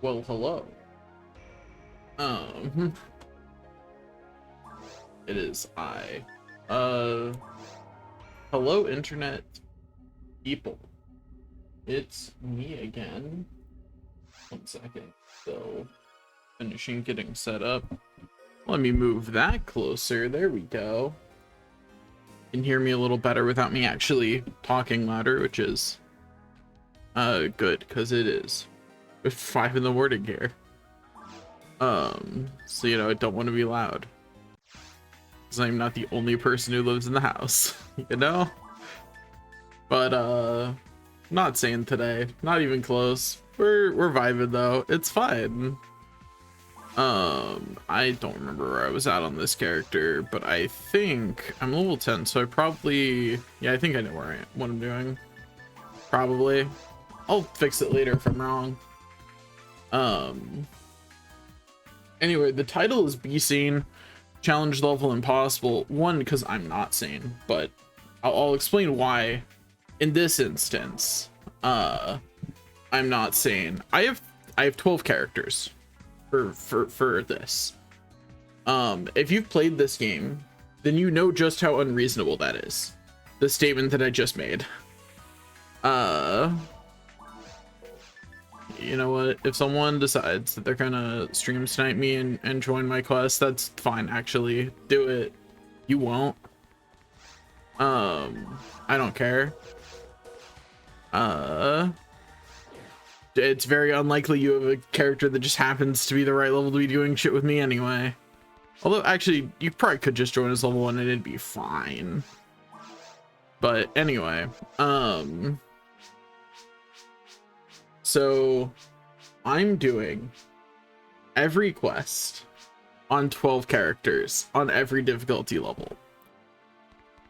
Well, hello. Um, it is I. Uh, Hello, internet people. It's me again. 1 second. So, finishing getting set up. Let me move that closer. There we go. You can hear me a little better without me actually talking louder, which is good, because it is 5 in the morning here. So I don't want to be loud, because I'm not the only person who lives in the house, but not sane today, not even close. We're vibing though, it's fine. I don't remember where I was at on this character, but I think I'm level 10, so I probably, I think I know what I'm doing. Probably. I'll fix it later if I'm wrong. Anyway, the title is Be Sane, Challenge Level Impossible. One, because I'm not sane, but I'll explain why in this instance I'm not sane. I have 12 characters for this. If you've played this game, then you know just how unreasonable that is. The statement that I just made. You know what, if someone decides that they're gonna stream snipe me and join my quest, that's fine. Actually, do it. You won't. I don't care. It's very unlikely you have a character that just happens to be the right level to be doing shit with me anyway. Although actually you probably could just join as level 1 and it'd be fine. But anyway, so I'm doing every quest on 12 characters on every difficulty level.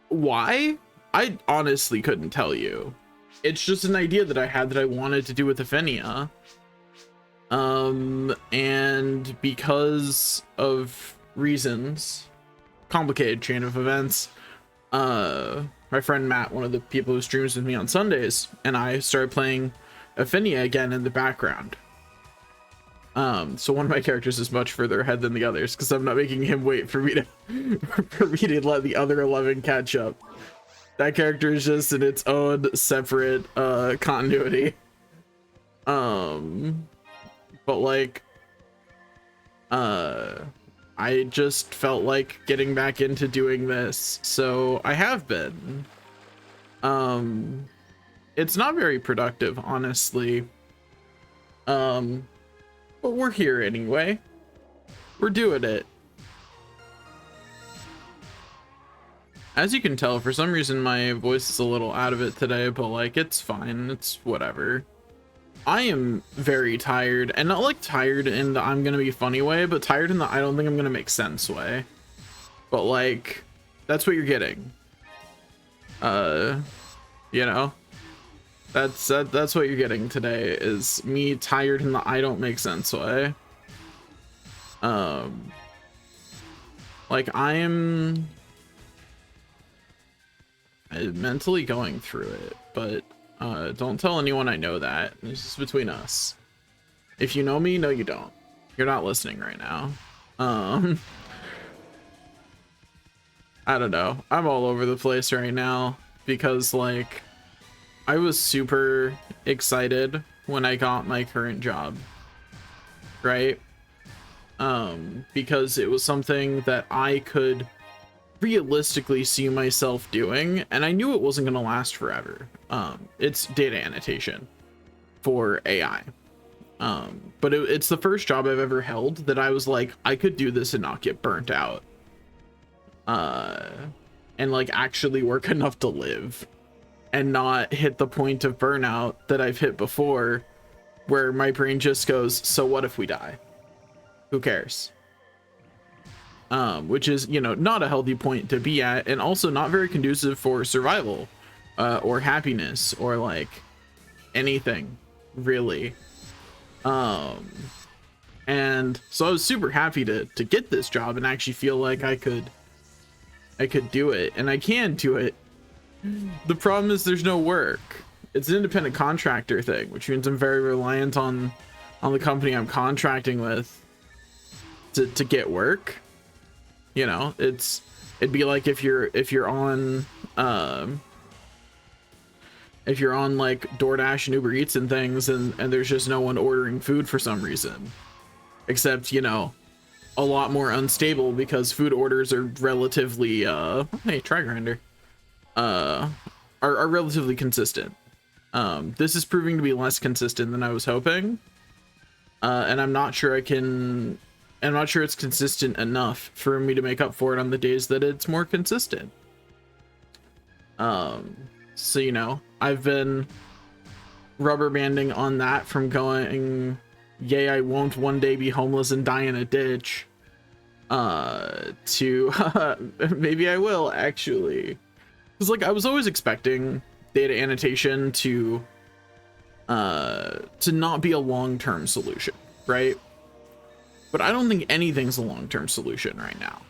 Why? I honestly couldn't tell you. It's just an idea that I had that I wanted to do with Aphenia. And because of reasons, complicated chain of events, my friend Matt, one of the people who streams with me on Sundays, and I started playing Aphenia again in the background. So one of my characters is much further ahead than the others because I'm not making him wait for me to let the other 11 catch up. That character is just in its own separate continuity. But like I just felt like getting back into doing this, so I have been. It's not very productive, honestly. But we're here anyway. We're doing it. As you can tell, for some reason my voice is a little out of it today, but like it's fine. It's whatever. I am very tired, and not like tired in the I'm gonna be funny way, but tired in the I don't think I'm gonna make sense way. But like, that's what you're getting. That's what you're getting today, is me tired in the I don't make sense way. Like I'm mentally going through it, but don't tell anyone I know that. This is between us. If you know me, no you don't. You're not listening right now. I don't know. I'm all over the place right now because like I was super excited when I got my current job, right? Because it was something that I could realistically see myself doing, and I knew it wasn't going to last forever. It's data annotation for AI. But it's the first job I've ever held that I was like, I could do this and not get burnt out. And like actually work enough to live and not hit the point of burnout that I've hit before, where my brain just goes, so what if we die? Who cares? Which is, not a healthy point to be at, and also not very conducive for survival, or happiness, or like anything really. And so I was super happy to get this job and actually feel like I could do it, and I can do it. The problem is there's no work. It's an independent contractor thing, which means I'm very reliant on on the company I'm contracting with to get work. You know, it'd be like if you're on like DoorDash and Uber Eats and things, and there's just no one ordering food for some reason, except, you know, a lot more unstable because food orders are relatively hey, try grinder, are relatively consistent. This is proving to be less consistent than I was hoping, and I'm not sure it's consistent enough for me to make up for it on the days that it's more consistent. So, you know, I've been rubber banding on that from going, yay, I won't one day be homeless and die in a ditch, to maybe I will actually. Because, like, I was always expecting data annotation to not be a long-term solution, right? But I don't think anything's a long-term solution right now.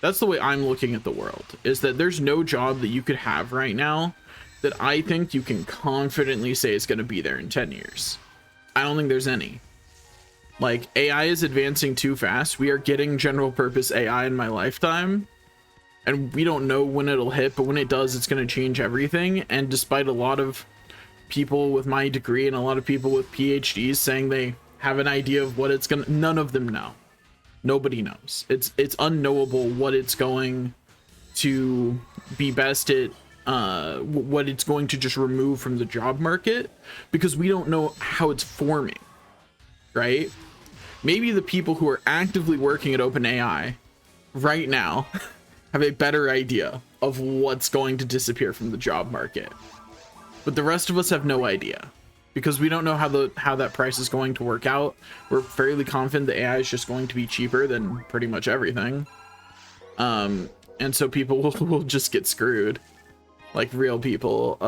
That's the way I'm looking at the world, is that there's no job that you could have right now that I think you can confidently say is going to be there in 10 years. I don't think there's any. Like, AI is advancing too fast. We are getting general purpose AI in my lifetime, and we don't know when it'll hit, but when it does, it's going to change everything. And despite a lot of people with my degree and a lot of people with PhDs saying they have an idea of what it's gonna, none of them know. Nobody knows. It's unknowable what it's going to be best at, what it's going to just remove from the job market, because we don't know how it's forming, right? Maybe the people who are actively working at OpenAI right now have a better idea of what's going to disappear from the job market, but the rest of us have no idea, because we don't know how that price is going to work out. We're fairly confident the AI is just going to be cheaper than pretty much everything, and so people will just get screwed, like real people.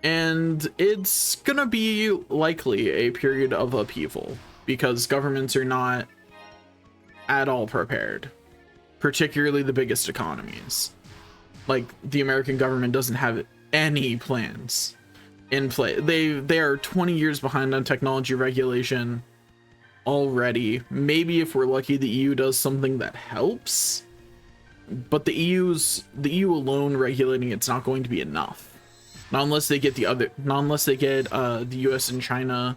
And it's gonna be likely a period of upheaval, because governments are not at all prepared, particularly the biggest economies. Like, the American government doesn't have any plans in play. They are 20 years behind on technology regulation already. Maybe if we're lucky, the EU does something that helps, but the EU alone regulating it's not going to be enough. Not unless they get the US and China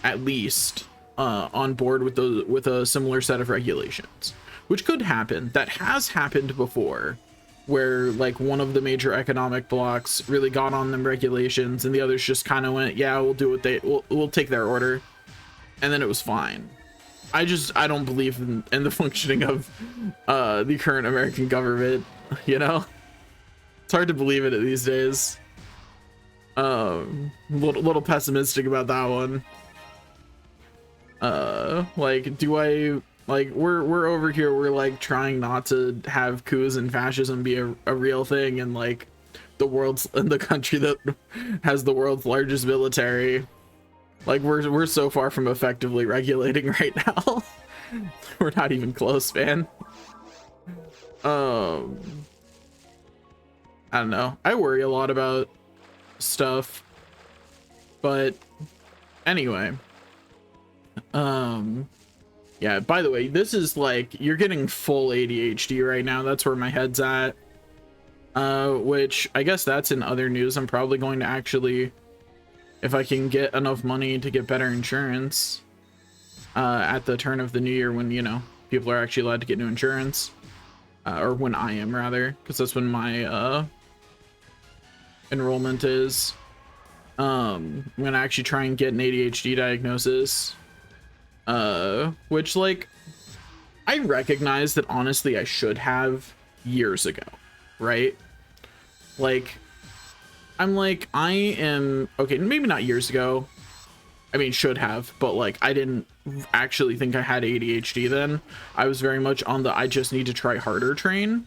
at least on board with a similar set of regulations, which could happen. That has happened before, where like one of the major economic blocks really got on them regulations and the others just kind of went, yeah, we'll do what we'll take their order, and then it was fine. I don't believe in the functioning of the current American government, you know? It's hard to believe it these days. Little pessimistic about that one. Like, we're over here, we're like trying not to have coups and fascism be a real thing, and like the country that has the world's largest military, like we're so far from effectively regulating right now. We're not even close, man. I don't know, I worry a lot about stuff, but anyway, yeah, by the way, this is like, you're getting full ADHD right now. That's where my head's at, which I guess that's in other news. I'm probably going to actually, if I can get enough money to get better insurance at the turn of the new year, when, you know, people are actually allowed to get new insurance, or when I am, rather, because that's when my enrollment is. I'm gonna actually try and get an ADHD diagnosis, which, like, I recognize that honestly I should have years ago, right? Like, I'm like, I am okay, maybe not years ago, I mean should have, but like I didn't actually think I had ADHD then. I was very much on the I just need to try harder train,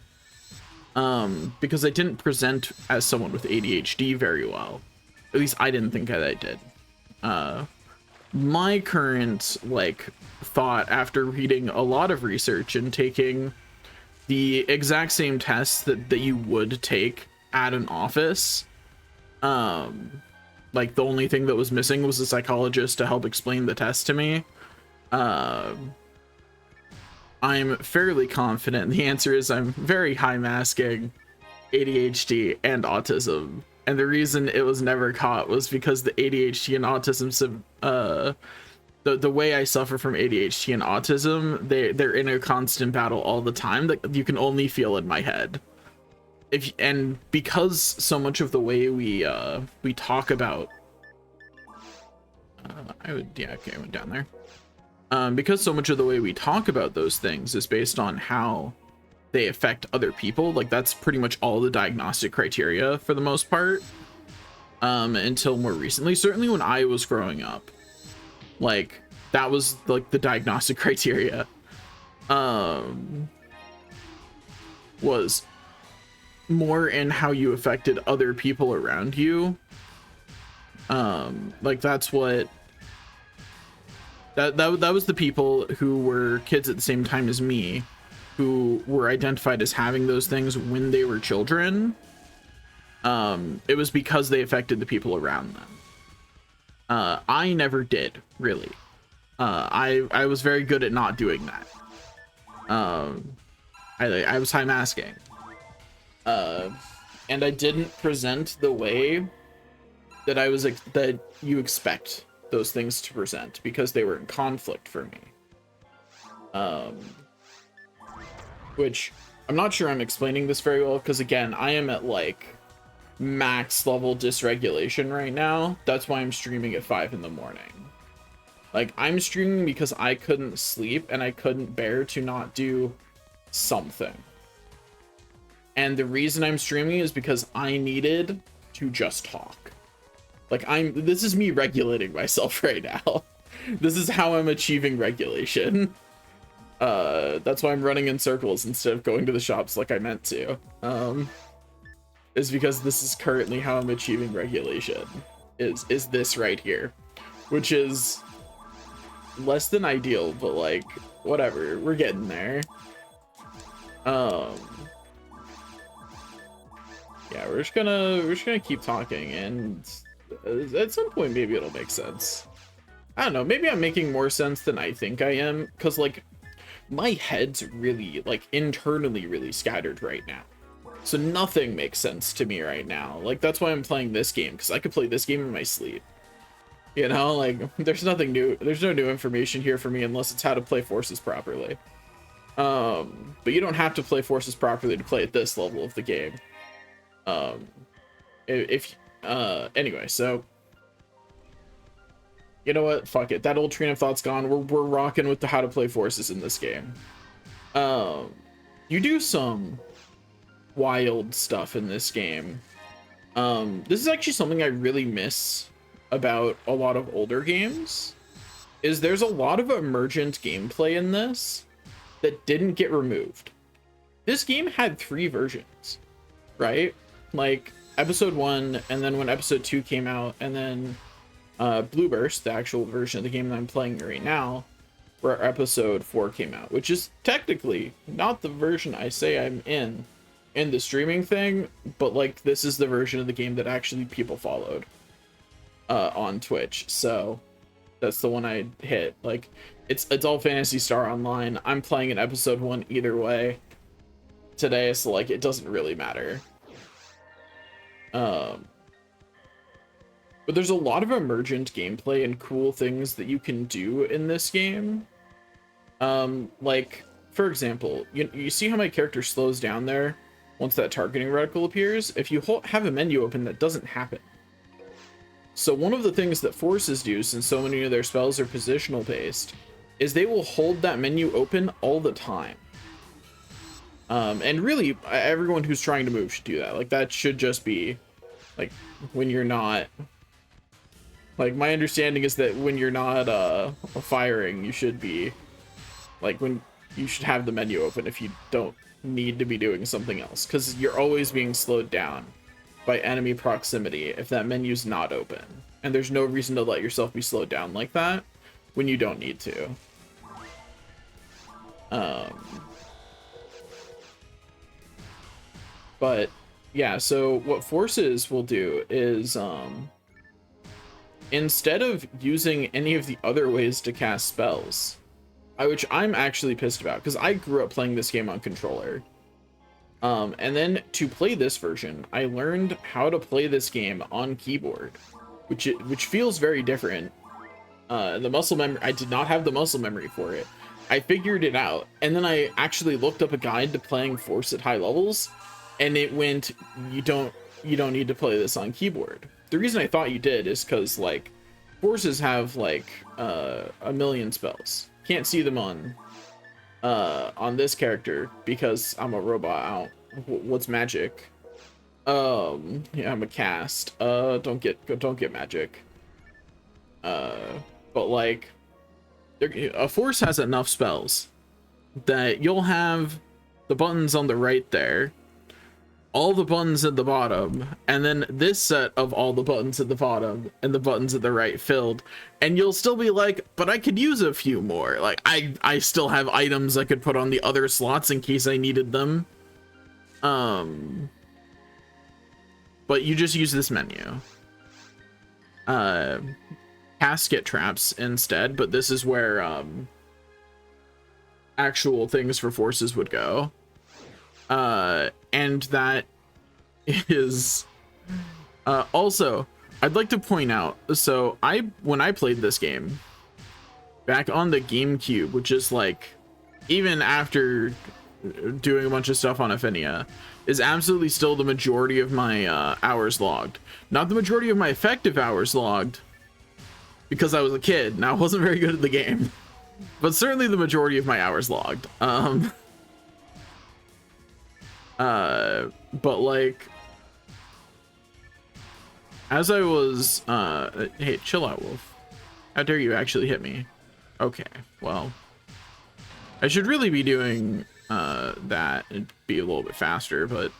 because I didn't present as someone with ADHD very well. At least I didn't think that I did. My current like thought after reading a lot of research and taking the exact same tests that you would take at an office, like the only thing that was missing was a psychologist to help explain the test to me. I'm fairly confident the answer is I'm very high masking ADHD and autism. And the reason it was never caught was because the ADHD and autism, the way I suffer from ADHD and autism, they're in a constant battle all the time that you can only feel in my head. And because so much of the way we talk about, I went down there. Because so much of the way we talk about those things is based on how they affect other people, like that's pretty much all the diagnostic criteria for the most part, until more recently. Certainly when I was growing up, like that was like the diagnostic criteria was more in how you affected other people around you. Like that's what that was the people who were kids at the same time as me, who were identified as having those things when they were children. It was because they affected the people around them. I never did, really. I was very good at not doing that. I was high masking. And I didn't present the way that that you expect those things to present, because they were in conflict for me. Which I'm not sure I'm explaining this very well, because again, I am at like max level dysregulation right now. That's why I'm streaming at 5 in the morning. Like I'm streaming because I couldn't sleep and I couldn't bear to not do something. And the reason I'm streaming is because I needed to just talk. Like this is me regulating myself right now. This is how I'm achieving regulation. That's why I'm running in circles instead of going to the shops like I meant to. Is because this is currently how I'm achieving regulation. Is this right here, which is less than ideal, but like whatever, we're getting there. Yeah, we're just gonna keep talking, and at some point maybe it'll make sense. I don't know, maybe I'm making more sense than I think I am, because like my head's really like internally really scattered right now, so nothing makes sense to me right now. Like that's why I'm playing this game, because I could play this game in my sleep, you know. Like there's nothing new, there's no new information here for me unless it's how to play forces properly. But you don't have to play forces properly to play at this level of the game. Anyway, so you know what, fuck it, that old train of thought's gone. We're rocking with the how to play forces in this game. You do some wild stuff in this game. This is actually something I really miss about a lot of older games, is there's a lot of emergent gameplay in this that didn't get removed. This game had 3 versions, right? Like episode 1, and then when episode 2 came out, and then Blue Burst, the actual version of the game that I'm playing right now, where episode 4 came out, which is technically not the version I say I'm in the streaming thing, but like this is the version of the game that actually people followed on Twitch. So that's the one I hit. Like it's all Phantasy Star Online. I'm playing in episode 1 either way today, so like it doesn't really matter. But there's a lot of emergent gameplay and cool things that you can do in this game. Like for example, you see how my character slows down there once that targeting reticle appears? If you have a menu open, that doesn't happen. So one of the things that forces do, since so many of their spells are positional based, is they will hold that menu open all the time. And really everyone who's trying to move should do that. Like that should just be like when you're not, like my understanding is that when you're not firing, you should be like, when you should have the menu open if you don't need to be doing something else, because you're always being slowed down by enemy proximity if that menu's not open, and there's no reason to let yourself be slowed down like that when you don't need to. But yeah, so what forces will do is instead of using any of the other ways to cast spells, which I'm actually pissed about because I grew up playing this game on controller. And then to play this version, I learned how to play this game on keyboard, which feels very different. The muscle memory, I did not have the muscle memory for it. I figured it out, and then I actually looked up a guide to playing Force at high levels, and it went, you don't need to play this on keyboard. The reason I thought you did is because like Forces have like a million spells. Can't see them on this character because I'm a robot. I don't, what's magic? Yeah, I'm a cast. Don't get magic. But like, a Force has enough spells that you'll have the buttons on the right there, all the buttons at the bottom, and then this set of all the buttons at the bottom and the buttons at the right filled, and you'll still be like, but I could use a few more. Like I still have items I could put on the other slots in case I needed them. But you just use this menu. Casket traps instead, but this is where actual things for Forces would go. And that is also, I'd like to point out, so when I played this game back on the GameCube, which is like, even after doing a bunch of stuff on Affinia, is absolutely still the majority of my hours logged. Not the majority of my effective hours logged, because I was a kid and I wasn't very good at the game, but certainly the majority of my hours logged. But like, as I was, hey, chill out, Wolf. How dare you actually hit me? Okay, well, I should really be doing that and be a little bit faster, but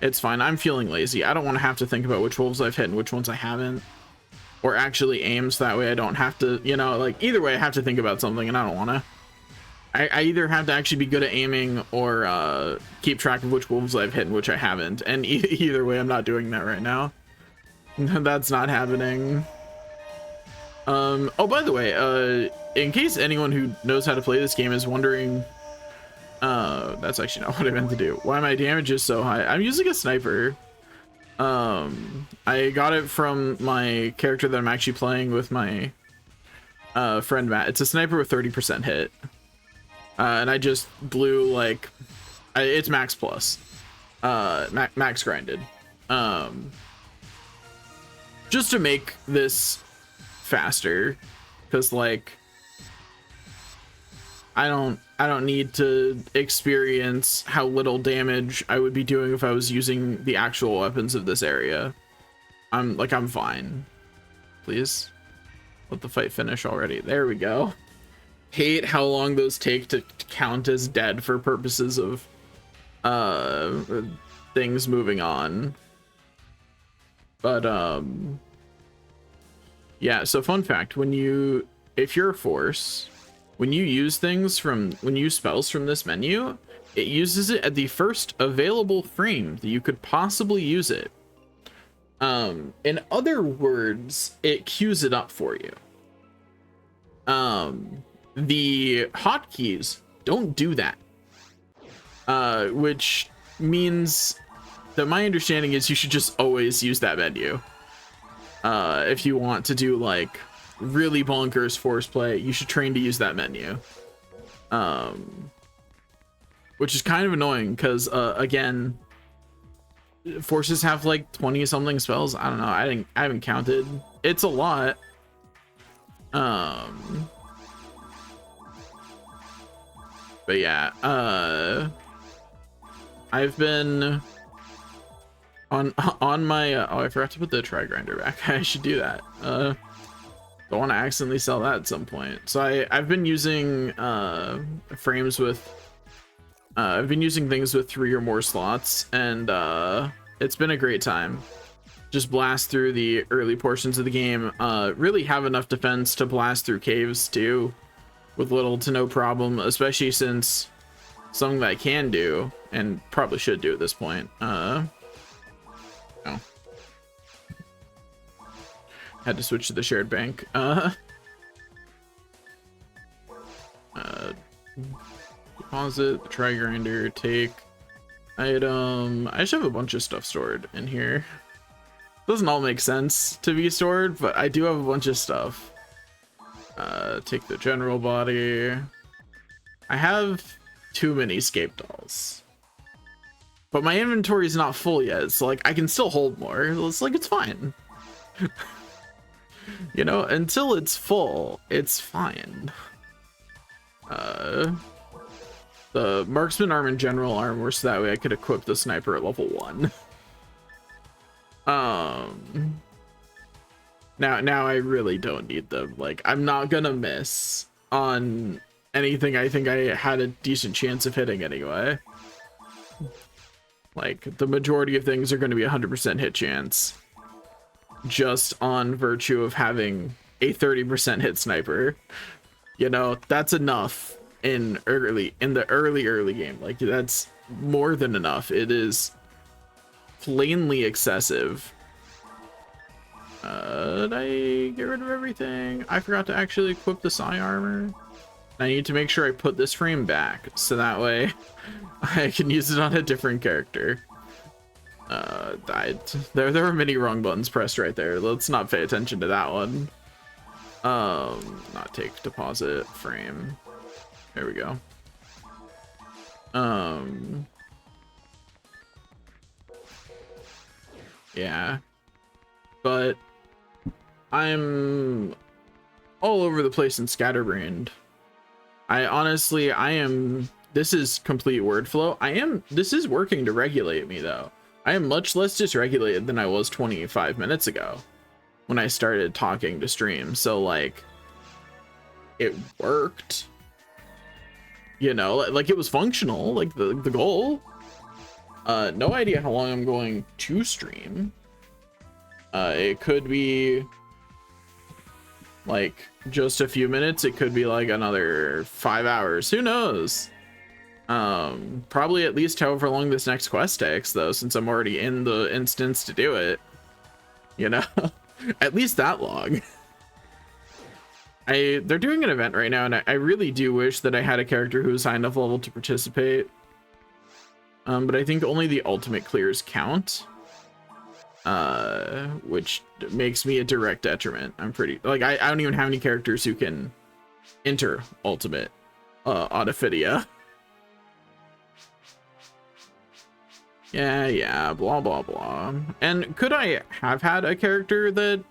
it's fine. I'm feeling lazy. I don't want to have to think about which wolves I've hit and which ones I haven't, or actually aims. That way I don't have to, you know, like either way I have to think about something, and I don't want to. I either have to actually be good at aiming or keep track of which wolves I've hit and which I haven't, and either way I'm not doing that right now. That's not happening. Oh, by the way, in case anyone who knows how to play this game is wondering, that's actually not what I meant to do. Why my damage is so high? I'm using a sniper. I got it from my character that I'm actually playing with my friend Matt. It's a sniper with 30% hit. And I just blew like, it's max plus, max grinded, just to make this faster, because like I don't need to experience how little damage I would be doing if I was using the actual weapons of this area. I'm fine. Please let the fight finish already. There we go. Hate how long those take to count as dead for purposes of things moving on. But yeah, so fun fact, if you're a Force, when you use spells from this menu, it uses it at the first available frame that you could possibly use it. In other words, it queues it up for you. The hotkeys don't do that, which means that my understanding is you should just always use that menu. If you want to do like really bonkers Force play, you should train to use that menu, which is kind of annoying because again, Forces have like 20 something spells. I don't know, I haven't counted. It's a lot. But yeah, I've been on my oh, I forgot to put the tri grinder back. I should do that. Don't want to accidentally sell that at some point. So I've been using frames with I've been using things with 3 or more slots, and it's been a great time. Just blast through the early portions of the game, really have enough defense to blast through caves too, with little to no problem, especially since something that I can do and probably should do at this point. No. Had to switch to the shared bank. Deposit, the try grinder, take item. I just have a bunch of stuff stored in here. Doesn't all make sense to be stored, but I do have a bunch of stuff. Take the general body. I have too many scape dolls, but my inventory is not full yet, so like I can still hold more. It's like, it's fine. You know, until it's full, it's fine. The marksman arm and general armor, so that way I could equip the sniper at level 1. Now I really don't need them. Like, I'm not gonna miss on anything I think I had a decent chance of hitting anyway. Like, the majority of things are going to be 100% hit chance, just on virtue of having a 30% hit sniper. You know, that's enough in the early game. Like, that's more than enough. It is plainly excessive. Did I get rid of everything? I forgot to actually equip the psi armor. I need to make sure I put this frame back, so that way I can use it on a different character. There were many wrong buttons pressed right there. Let's not pay attention to that one. Not take deposit frame. There we go. Yeah, but I'm all over the place and scatterbrained. I am, this is complete word flow. This is working to regulate me though. I am much less dysregulated than I was 25 minutes ago when I started talking to stream. So like, it worked, you know, like it was functional, like the goal. No idea how long I'm going to stream. It could be like just a few minutes. It could be like another 5 hours. Who knows? Probably at least however long this next quest takes, though, since I'm already in the instance to do it. You know, at least that long. They're doing an event right now, and I really do wish that I had a character who was high enough level to participate. But I think only the ultimate clears count. Which makes me a direct detriment. I'm pretty, like, I don't even have any characters who can enter ultimate autophilia. Yeah, blah blah blah. And could I have had a character that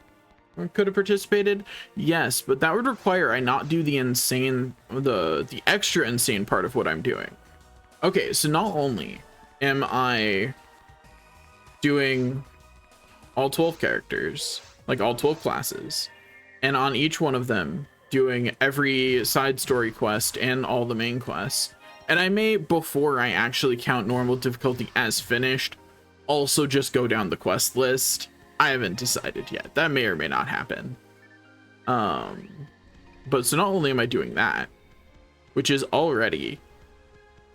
could have participated? Yes, but that would require I not do the extra insane part of what I'm doing. Okay, so not only am I doing all 12 characters, like all 12 classes, and on each one of them doing every side story quest and all the main quests, and I may, before I actually count normal difficulty as finished, also just go down the quest list. I haven't decided yet. That may or may not happen. But so not only am I doing that, which is already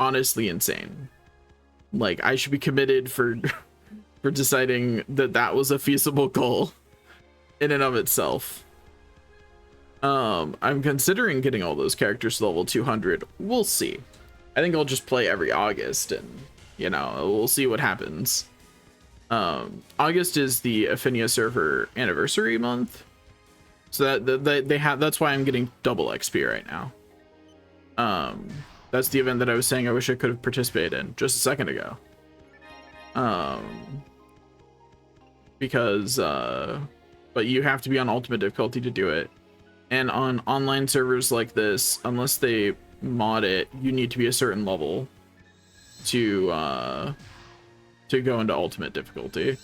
honestly insane, like I should be committed for for deciding that that was a feasible goal in and of itself. I'm considering getting all those characters to level 200. We'll see. I think I'll just play every August, and you know, we'll see what happens. August is the Affinia server anniversary month, so that they have, that's why I'm getting double XP right now. That's the event that I was saying I wish I could have participated in just a second ago. Because but you have to be on ultimate difficulty to do it, and on online servers like this, unless they mod it, you need to be a certain level to go into ultimate difficulty,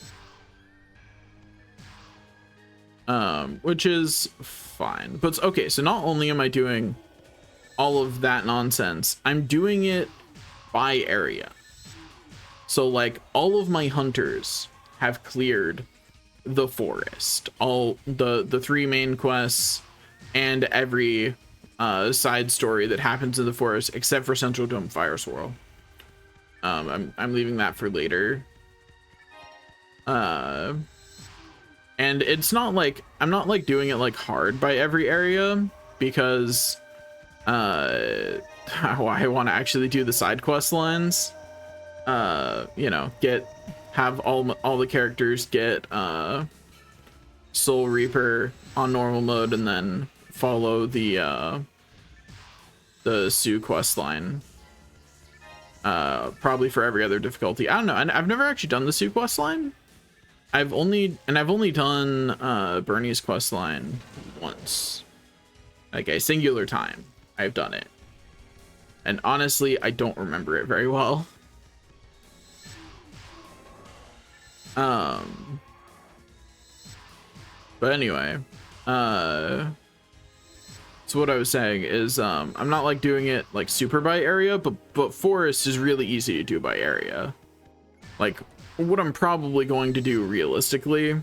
which is fine. But okay, so not only am I doing all of that nonsense, I'm doing it by area. So like all of my hunters have cleared the forest, all the 3 main quests and every side story that happens in the forest except for Central Dome Fire Swirl. I'm leaving that for later. And it's not like I'm not like doing it like hard by every area, because I want to actually do the side quest lines. You know, have all the characters get Soul Reaper on normal mode, and then follow the Sue quest line. Probably for every other difficulty. I don't know. I've never actually done the Sue quest line. I've only done Bernie's quest line once, like a singular time. I've done it, and honestly, I don't remember it very well. But anyway, so what I was saying is, I'm not like doing it like super by area, but forest is really easy to do by area. Like, what I'm probably going to do realistically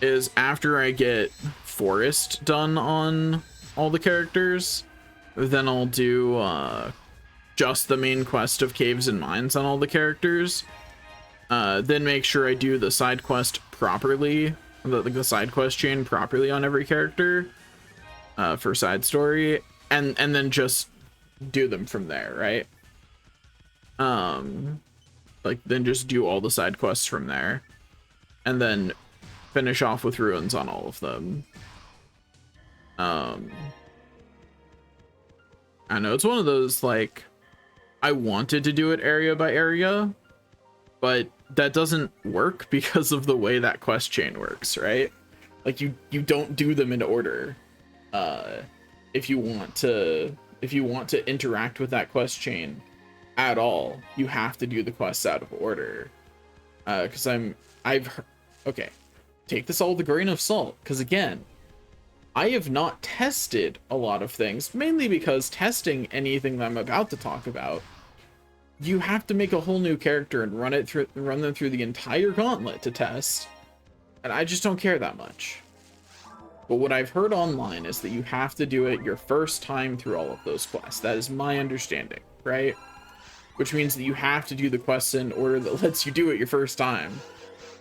is, after I get forest done on all the characters, then I'll do just the main quest of caves and mines on all the characters. Then make sure I do the side quest properly, the side quest chain properly on every character for side story, and then just do them from there, right? Like, then just do all the side quests from there, and then finish off with ruins on all of them. I know it's one of those, like, I wanted to do it area by area, but that doesn't work because of the way that quest chain works, right? Like, you don't do them in order. If you want to interact with that quest chain at all, you have to do the quests out of order. Because okay, take this all with a grain of salt, because again, I have not tested a lot of things, mainly because testing anything that I'm about to talk about, you have to make a whole new character and run them through the entire gauntlet to test, and I just don't care that much. But what I've heard online is that you have to do it your first time through all of those quests. That is my understanding, right? Which means that you have to do the quests in order that lets you do it your first time.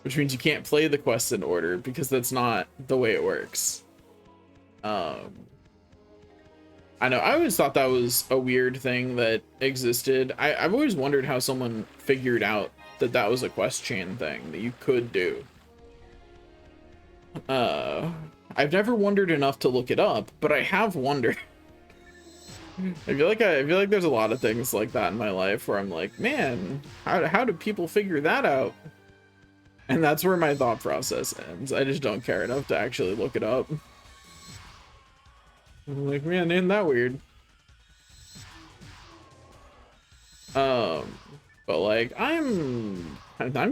Which means you can't play the quests in order, because that's not the way it works. I know, I always thought that was a weird thing that existed. I've always wondered how someone figured out that that was a quest chain thing that you could do. I've never wondered enough to look it up, but I have wondered. I feel like there's a lot of things like that in my life where I'm like, man, how do people figure that out? And that's where my thought process ends. I just don't care enough to actually look it up. I'm like, man, isn't that weird? But like, I'm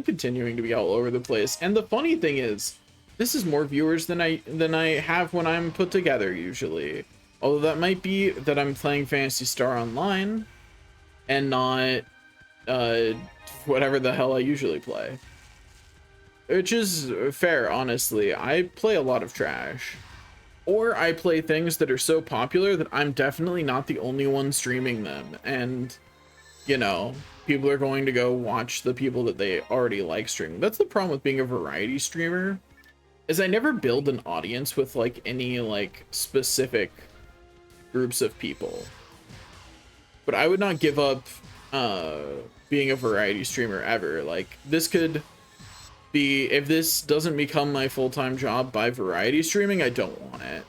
continuing to be all over the place, and the funny thing is, this is more viewers than I have when I'm put together usually. Although that might be that I'm playing Phantasy Star Online and not whatever the hell I usually play. Which is fair, honestly. I play a lot of trash. Or I play things that are so popular that I'm definitely not the only one streaming them. And, you know, people are going to go watch the people that they already like streaming. That's the problem with being a variety streamer, is I never build an audience with like any like specific groups of people. But I would not give up being a variety streamer ever. Like, this could be, if this doesn't become my full-time job by variety streaming, I don't want it.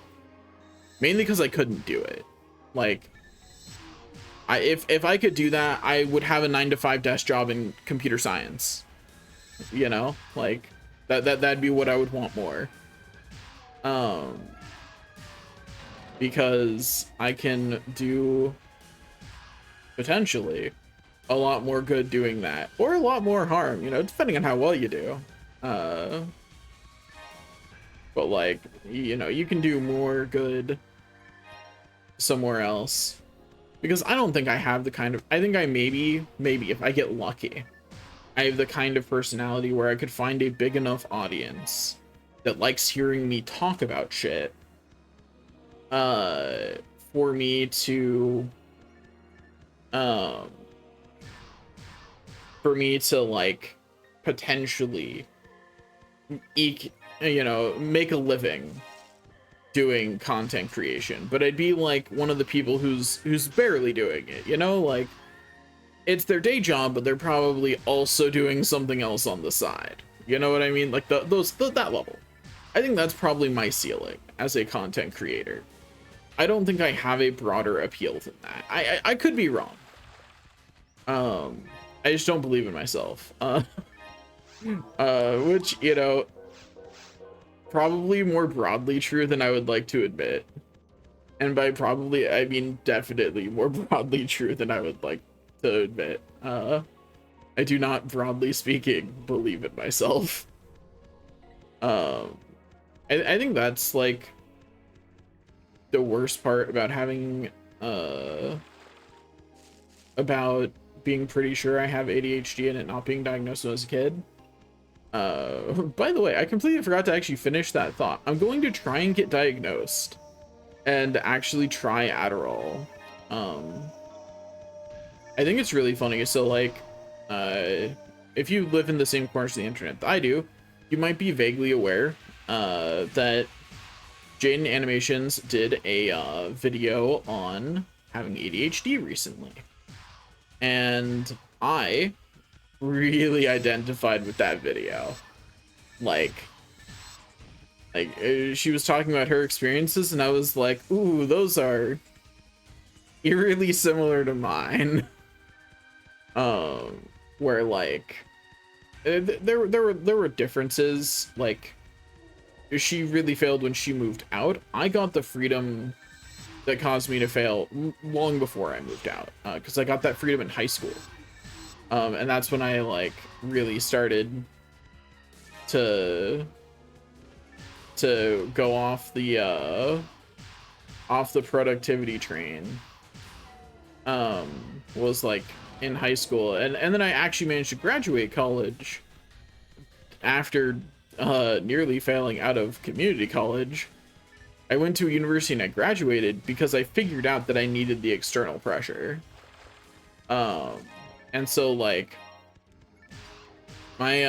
Mainly because I couldn't do it. Like, if I could do that, I would have a 9-to-5 desk job in computer science. You know, like that'd be what I would want more. Because I can do potentially a lot more good doing that, or a lot more harm, you know, depending on how well you do. But like, you know, you can do more good somewhere else, because I don't think I have the kind of, I think I maybe if I get lucky, I have the kind of personality where I could find a big enough audience that likes hearing me talk about shit for me to like potentially eke you know, make a living doing content creation, but I'd be like one of the people who's barely doing it, you know, like it's their day job, but they're probably also doing something else on the side. You know what I mean? Like that level. I think that's probably my ceiling as a content creator. I don't think I have a broader appeal than that. I could be wrong. I just don't believe in myself. Which, you know, probably more broadly true than I would like to admit. And by probably, I mean definitely more broadly true than I would like to admit. I do not, broadly speaking, believe in myself. I think that's like the worst part about having about being pretty sure I have ADHD and it not being diagnosed as a kid. By the way, I completely forgot to actually finish that thought. I'm going to try and get diagnosed and actually try Adderall. I think it's really funny. So like, if you live in the same corners of the internet that I do, you might be vaguely aware that Jaden Animations did a video on having ADHD recently. And I really identified with that video. Like she was talking about her experiences and I was like, ooh, those are eerily similar to mine. Where like there were differences. Like she really failed when she moved out. I got the freedom that caused me to fail long before I moved out, because I got that freedom in high school, and that's when I like really started to go off the productivity train. Was like in high school, and then I actually managed to graduate college after nearly failing out of community college. I went to a university and I graduated because I figured out that I needed the external pressure. And so like my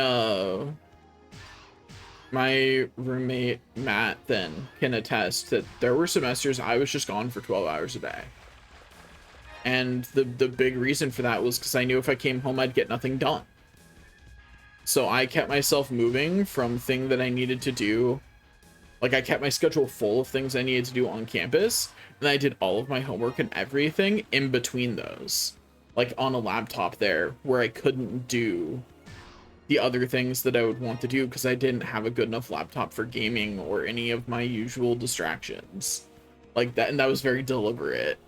roommate Matt then can attest that there were semesters I was just gone for 12 hours a day. And the big reason for that was because I knew if I came home, I'd get nothing done. So I kept myself moving from thing that I needed to do. Like I kept my schedule full of things I needed to do on campus. And I did all of my homework and everything in between those. Like on a laptop there where I couldn't do the other things that I would want to do because I didn't have a good enough laptop for gaming or any of my usual distractions. Like that, and that was very deliberate.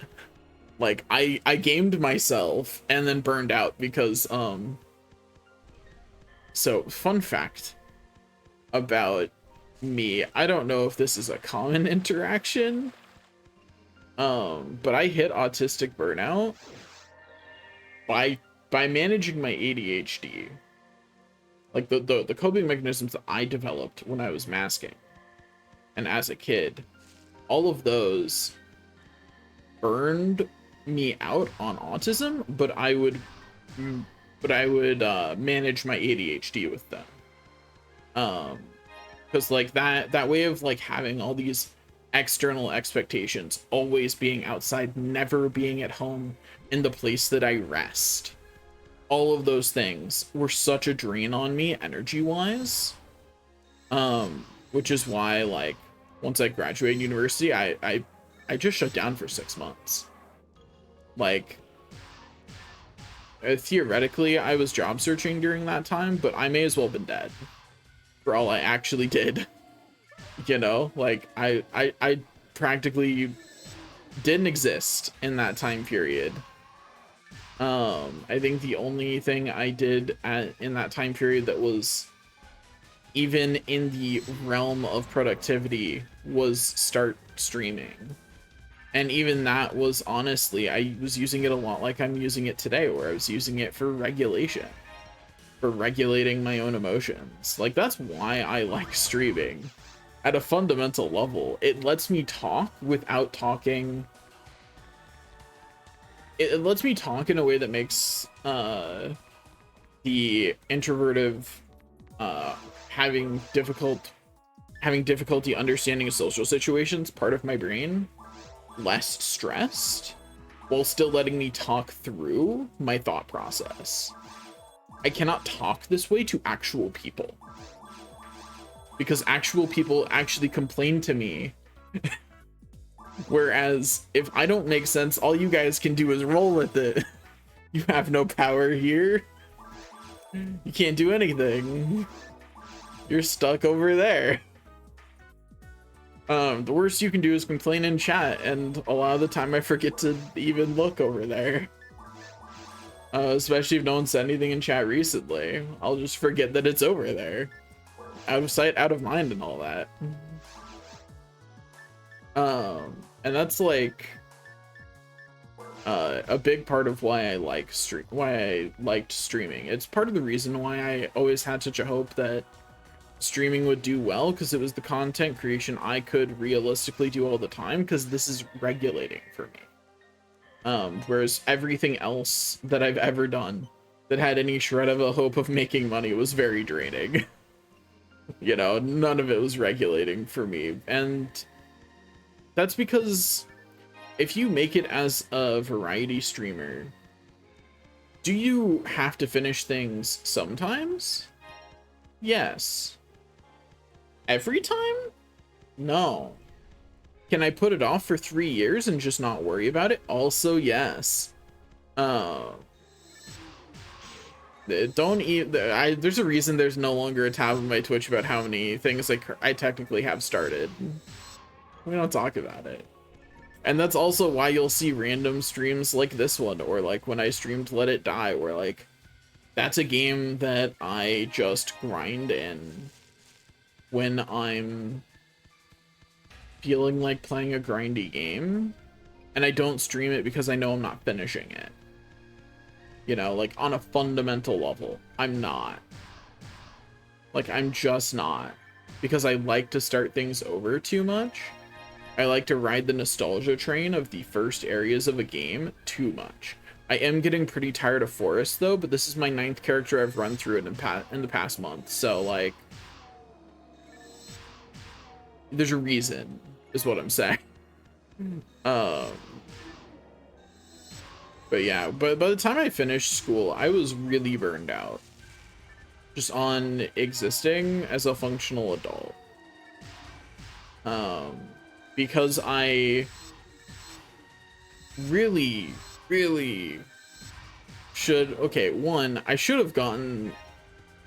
Like I gamed myself and then burned out because so fun fact about me, I don't know if this is a common interaction, but I hit autistic burnout by managing my ADHD. Like the coping mechanisms that I developed when I was masking and as a kid, all of those burned me out on autism, but I would manage my ADHD with them. Because like that way of like having all these external expectations, always being outside, never being at home in the place that I rest, all of those things were such a drain on me energy wise, which is why like once I graduated university, I just shut down for 6 months. Like theoretically I was job searching during that time, but I may as well have been dead for all I actually did. You know, like I practically didn't exist in that time period. I think the only thing I did in that time period that was even in the realm of productivity was start streaming. And even that was honestly, I was using it a lot like I'm using it today, where I was using it for regulation, for regulating my own emotions. Like that's why I like streaming. At a fundamental level, it lets me talk without talking. It lets me talk in a way that makes the introvertive having difficult having difficulty understanding social situations, part of my brain less stressed while still letting me talk through my thought process. I cannot talk this way to actual people because actual people actually complain to me. Whereas if I don't make sense, all you guys can do is roll with it. You have no power here. You can't do anything. You're stuck over there. The worst you can do is complain in chat, and a lot of the time I forget to even look over there. Especially if no one said anything in chat recently. I'll just forget that it's over there. Out of sight, out of mind, and all that. And that's like a big part of why I liked streaming. It's part of the reason why I always had such a hope that streaming would do well, because it was the content creation I could realistically do all the time, because this is regulating for me. Whereas everything else that I've ever done that had any shred of a hope of making money was very draining. You know, none of it was regulating for me. And that's because if you make it as a variety streamer, do you have to finish things sometimes? Yes. Every time? No. Can I put it off for 3 years and just not worry about it? Also, yes. There's a reason there's no longer a tab on my Twitch about how many things I technically have started. We don't talk about it. And that's also why you'll see random streams like this one, or like when I streamed Let It Die, where like that's a game that I just grind in when I'm feeling like playing a grindy game, and I don't stream it because I know I'm not finishing it. You know, like on a fundamental level, I'm not. Like, I'm just not. Because I like to start things over too much. I like to ride the nostalgia train of the first areas of a game too much. I am getting pretty tired of Forest though, but this is my 9th character I've run through it in the past month. So like, there's a reason, is what I'm saying. But yeah, but by the time I finished school, I was really burned out just on existing as a functional adult. Because I really should, okay, one, I should have gotten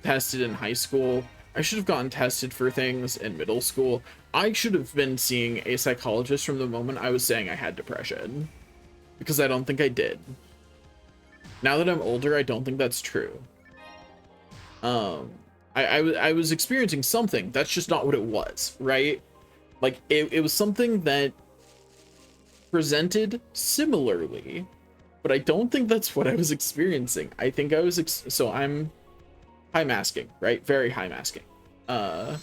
tested in high school. I should have gotten tested for things in middle school. I should have been seeing a psychologist from the moment I was saying I had depression, because I don't think I did. Now that I'm older, I don't think that's true. I was experiencing something. That's just not what it was, right? Like, it was something that presented similarly, but I don't think that's what I was experiencing. I think I was, so I'm high masking, right? Very high masking. I'm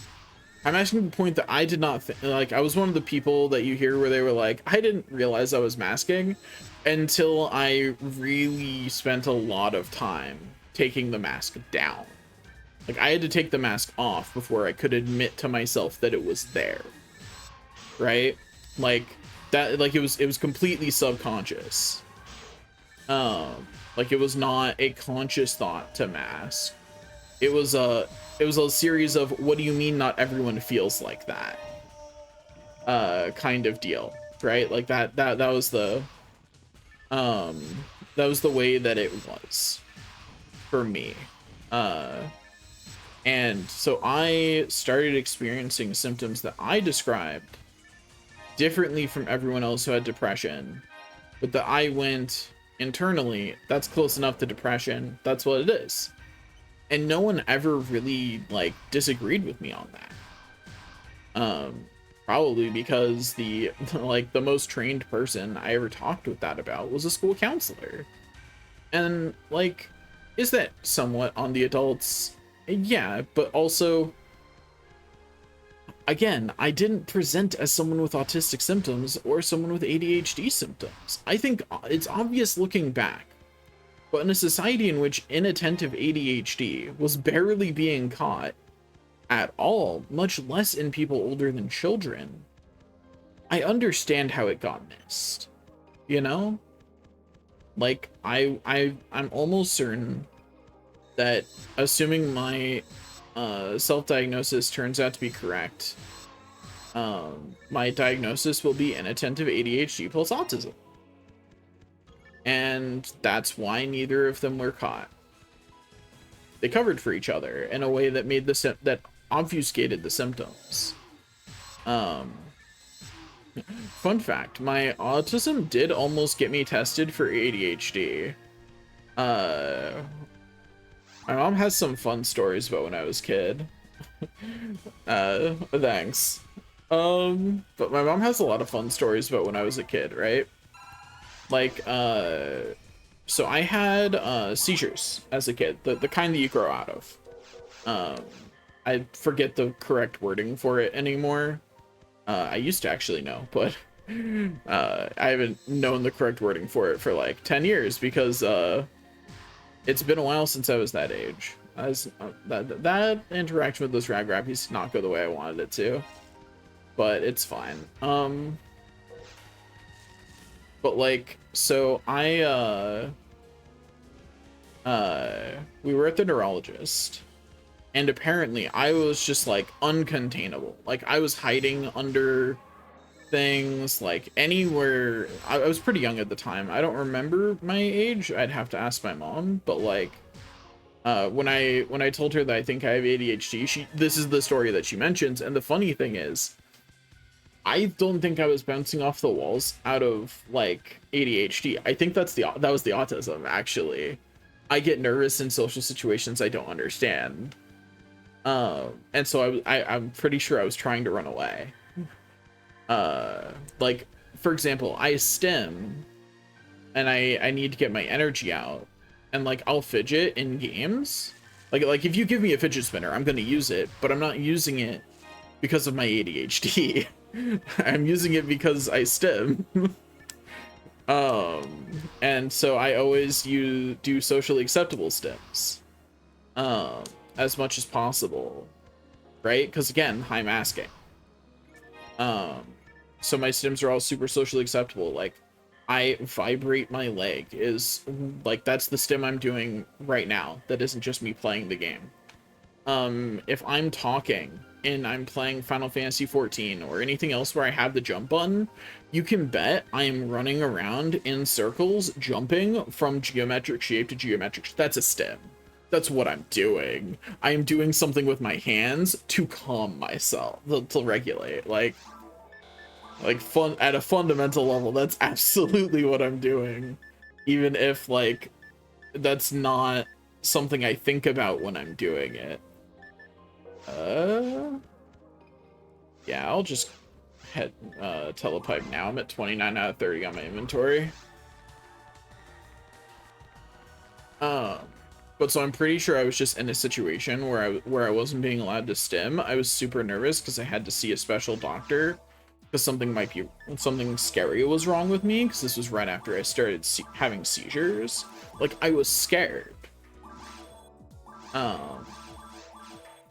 asking the point that I did not think, like, I was one of the people that you hear where they were like, I didn't realize I was masking until I really spent a lot of time taking the mask down. Like, I had to take the mask off before I could admit to myself that it was there. Right? Like, that, like, it was completely subconscious. Like, it was not a conscious thought to mask. It was a series of, what do you mean not everyone feels like that? Kind of deal, right? Like, that was the way that it was for me. And so I started experiencing symptoms that I described differently from everyone else who had depression, but that I went internally, that's close enough to depression, that's what it is. And no one ever really like disagreed with me on that. Probably because the most trained person I ever talked with that about was a school counselor. And like, is that somewhat on the adults? Yeah, but also, again, I didn't present as someone with autistic symptoms or someone with ADHD symptoms. I think it's obvious looking back, but in a society in which inattentive ADHD was barely being caught, at all, much less in people older than children, I understand how it got missed. You know? Like, I'm almost certain that, assuming my self-diagnosis turns out to be correct, my diagnosis will be inattentive ADHD plus autism. And that's why neither of them were caught. They covered for each other in a way that made that obfuscated the symptoms. Fun fact, my autism did almost get me tested for ADHD. My mom has some fun stories about when I was a kid. Thanks. But my mom has a lot of fun stories about when I was a kid, right? Like, so I had seizures as a kid, the kind that you grow out of. I forget the correct wording for it anymore. I used to actually know, but I haven't known the correct wording for it for like 10 years because it's been a while since I was that age. That interaction with those rag rappies did not go the way I wanted it to, but it's fine. But like, so we were at the neurologist, and apparently I was just like uncontainable. Like I was hiding under things, like anywhere. I was pretty young at the time. I don't remember my age. I'd have to ask my mom, but like when I told her that I think I have ADHD, this is the story that she mentions. And the funny thing is, I don't think I was bouncing off the walls out of like ADHD. I think that was the autism, actually. I get nervous in social situations I don't understand. And so I'm pretty sure I was trying to run away. Like, for example, I stim and I need to get my energy out, and like I'll fidget in games. Like if you give me a fidget spinner, I'm gonna use it, but I'm not using it because of my ADHD. I'm using it because I stim. And so I always do socially acceptable stims as much as possible, right? Because again, high masking. So my stims are all super socially acceptable. Like I vibrate my leg is like, that's the stim I'm doing right now. That isn't just me playing the game. If I'm talking and I'm playing Final Fantasy 14 or anything else where I have the jump button, you can bet I am running around in circles, jumping from geometric shape to geometric. That's a stim. That's what I'm doing. I am doing something with my hands to calm myself, to regulate. Like fun at a fundamental level, that's absolutely what I'm doing. Even if like that's not something I think about when I'm doing it. Yeah, I'll just head telepipe now. I'm at 29 out of 30 on my inventory. But so I'm pretty sure I was just in a situation where I wasn't being allowed to stim. I was super nervous because I had to see a special doctor because something scary was wrong with me, because this was right after I started having seizures. Like I was scared.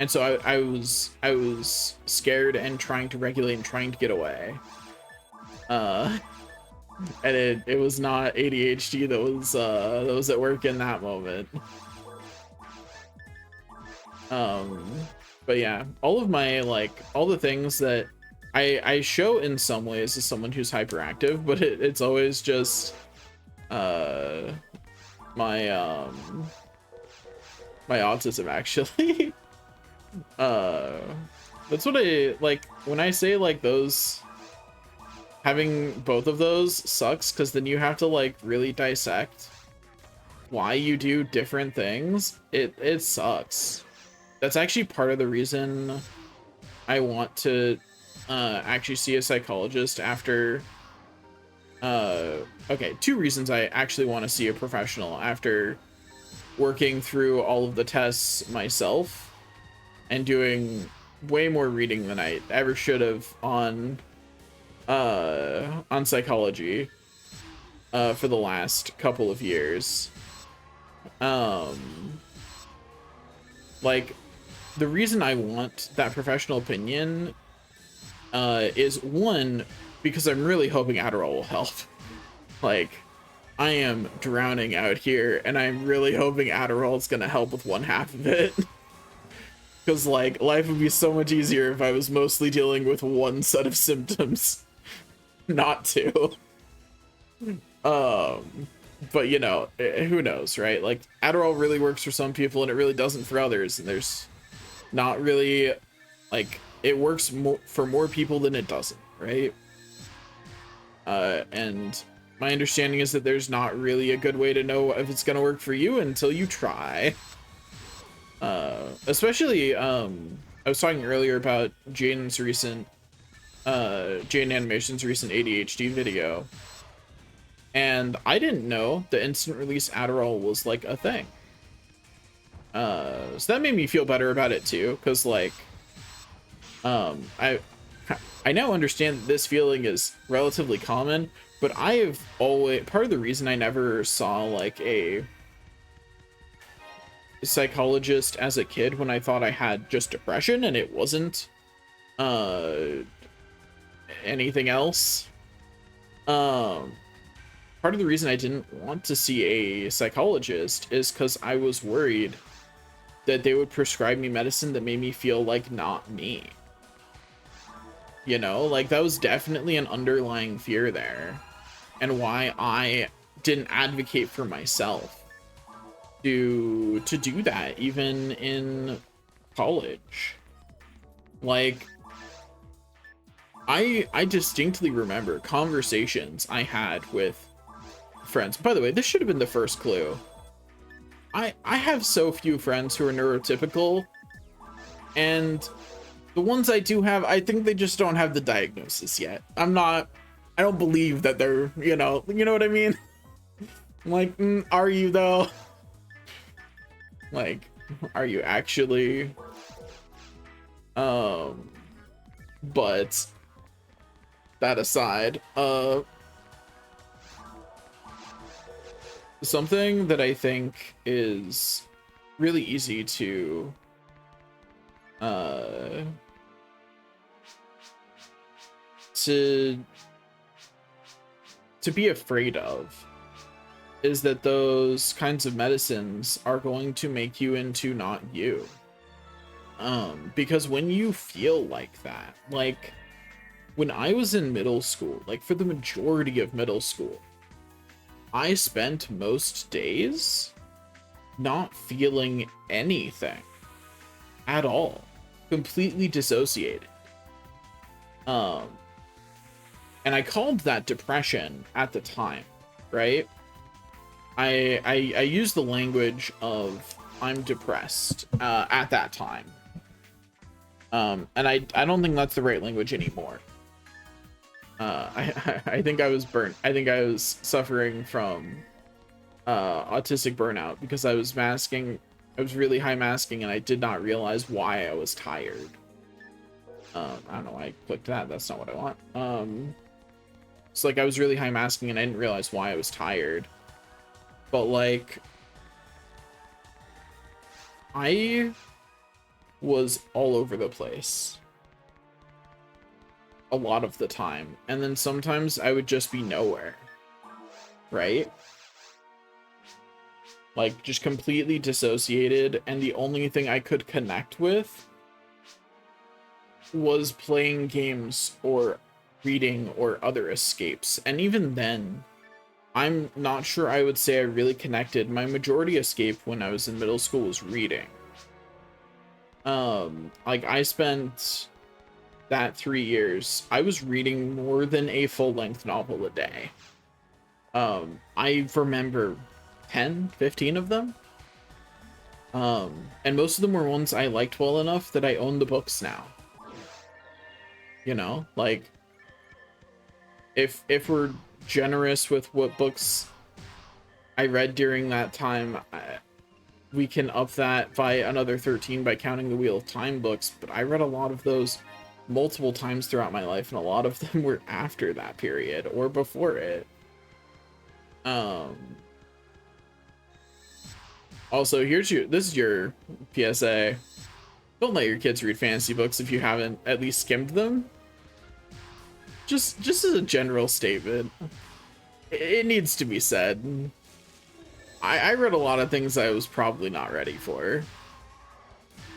And so I was scared and trying to regulate and trying to get away. And it was not ADHD that was at work in that moment. But yeah, all of my all the things that I show in some ways as someone who's hyperactive, but it's always just my my autism, actually. That's what I like when I say like those, having both of those sucks, because then you have to like really dissect why you do different things. It sucks. That's actually part of the reason I want to actually see a psychologist after okay, two reasons I actually want to see a professional after working through all of the tests myself and doing way more reading than I ever should have on psychology for the last couple of years. Like the reason I want that professional opinion is one, because I'm really hoping Adderall will help. Like, I am drowning out here, and I'm really hoping Adderall is gonna help with one half of it. Because, like, life would be so much easier if I was mostly dealing with one set of symptoms, not two. But you know, who knows, right? Like, Adderall really works for some people and it really doesn't for others, and there's not really, like, it works for more people than it doesn't, right? And my understanding is that there's not really a good way to know if it's gonna work for you until you try. Especially, I was talking earlier about Jaden's recent, Jaden Animation's recent ADHD video. And I didn't know the instant release Adderall was like a thing. So that made me feel better about it too, because like, I now understand that this feeling is relatively common, but I have always, part of the reason I never saw like a psychologist as a kid when I thought I had just depression and it wasn't anything else. Part of the reason I didn't want to see a psychologist is because I was worried that they would prescribe me medicine that made me feel like not me. You know, like that was definitely an underlying fear there, and why I didn't advocate for myself to do that even in college. Like, I distinctly remember conversations I had with friends. By the way, this should have been the first clue. I have so few friends who are neurotypical, and the ones I do have, I think they just don't have the diagnosis yet. I don't believe that they're, you know what I mean? Like, are you though? Like, are you actually? But that aside, something that I think is really easy to be afraid of is that those kinds of medicines are going to make you into not you. Because when you feel like that, like when I was in middle school, like for the majority of middle school, I spent most days not feeling anything at all, completely dissociated. And I called that depression at the time, right? I used the language of I'm depressed at that time. And I don't think that's the right language anymore. I think I was burnt. I think I was suffering from autistic burnout because I was masking. I was really high masking and I did not realize why I was tired. I don't know why I clicked that. That's not what I want. It's like I was really high masking and I didn't realize why I was tired. But like, I was all over the place a lot of the time, and then sometimes I would just be nowhere, right? Like, just completely dissociated, and the only thing I could connect with was playing games or reading or other escapes. And even then, I'm not sure I would say I really connected. My majority escape when I was in middle school was reading. Like, I spent that 3 years, I was reading more than a full-length novel a day. I remember 10, 15 of them. And most of them were ones I liked well enough that I own the books now. You know, like, if we're generous with what books I read during that time, we can up that by another 13 by counting the Wheel of Time books, but I read a lot of those multiple times throughout my life, and a lot of them were after that period or before it. Also, this is your PSA. Don't let your kids read fantasy books if you haven't at least skimmed them. Just as a general statement, it needs to be said. I read a lot of things I was probably not ready for.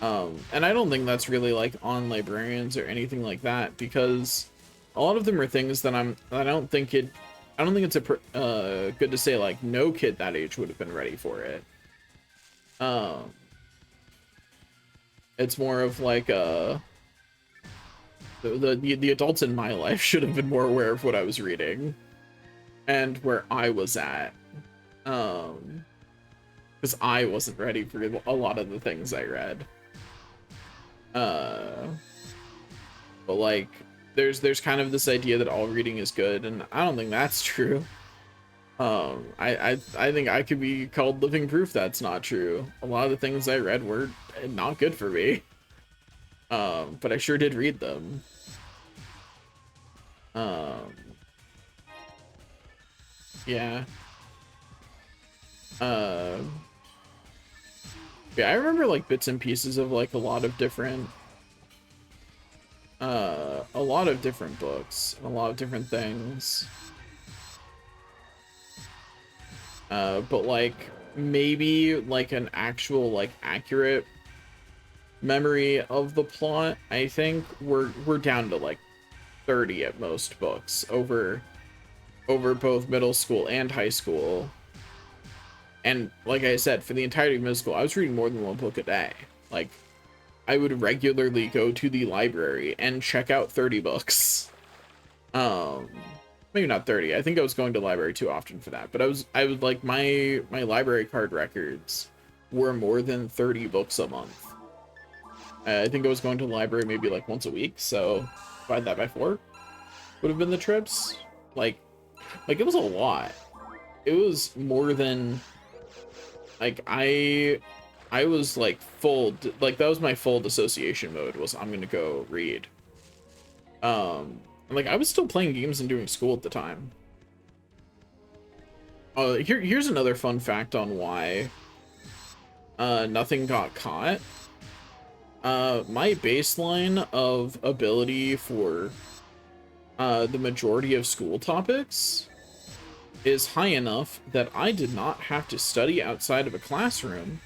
And I don't think that's really like on librarians or anything like that, because a lot of them are things that I don't think it's good to say like no kid that age would have been ready for it. It's more of like the adults in my life should have been more aware of what I was reading and where I was at, because I wasn't ready for a lot of the things I read. But like there's kind of this idea that all reading is good, and I don't think that's true. I think I could be called living proof that's not true. A lot of the things I read were not good for me. But I sure did read them. Yeah. Yeah, I remember like bits and pieces of like a lot of different books and a lot of different things. But like maybe like an actual like accurate memory of the plot, I think we're down to like 30 at most books over both middle school and high school. And like I said, for the entirety of middle school, I was reading more than one book a day. Like, I would regularly go to the library and check out 30 books. Maybe not 30. I think I was going to the library too often for that. But I was like, my library card records were more than 30 books a month. I think I was going to the library maybe like once a week, so divide that by 4 would have been the trips. Like it was a lot. It was more than like I was like like that was my full dissociation mode, was I'm gonna go read. Like I was still playing games and doing school at the time. Here's another fun fact on why nothing got caught. My baseline of ability for the majority of school topics is high enough that I did not have to study outside of a classroom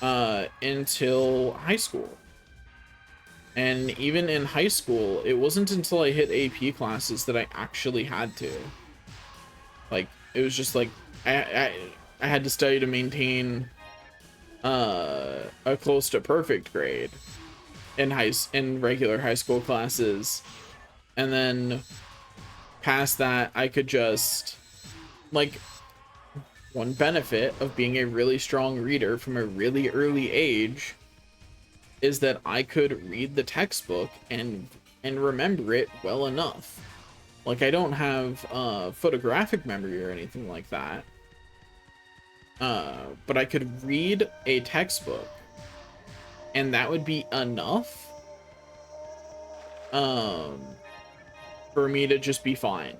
until high school. And even in high school, it wasn't until I hit AP classes that I actually had to. Like, it was just like I had to study to maintain a close to perfect grade in regular high school classes, and then past that I could just like, one benefit of being a really strong reader from a really early age is that I could read the textbook and remember it well enough. Like, I don't have photographic memory or anything like that, but I could read a textbook and that would be enough for me to just be fine.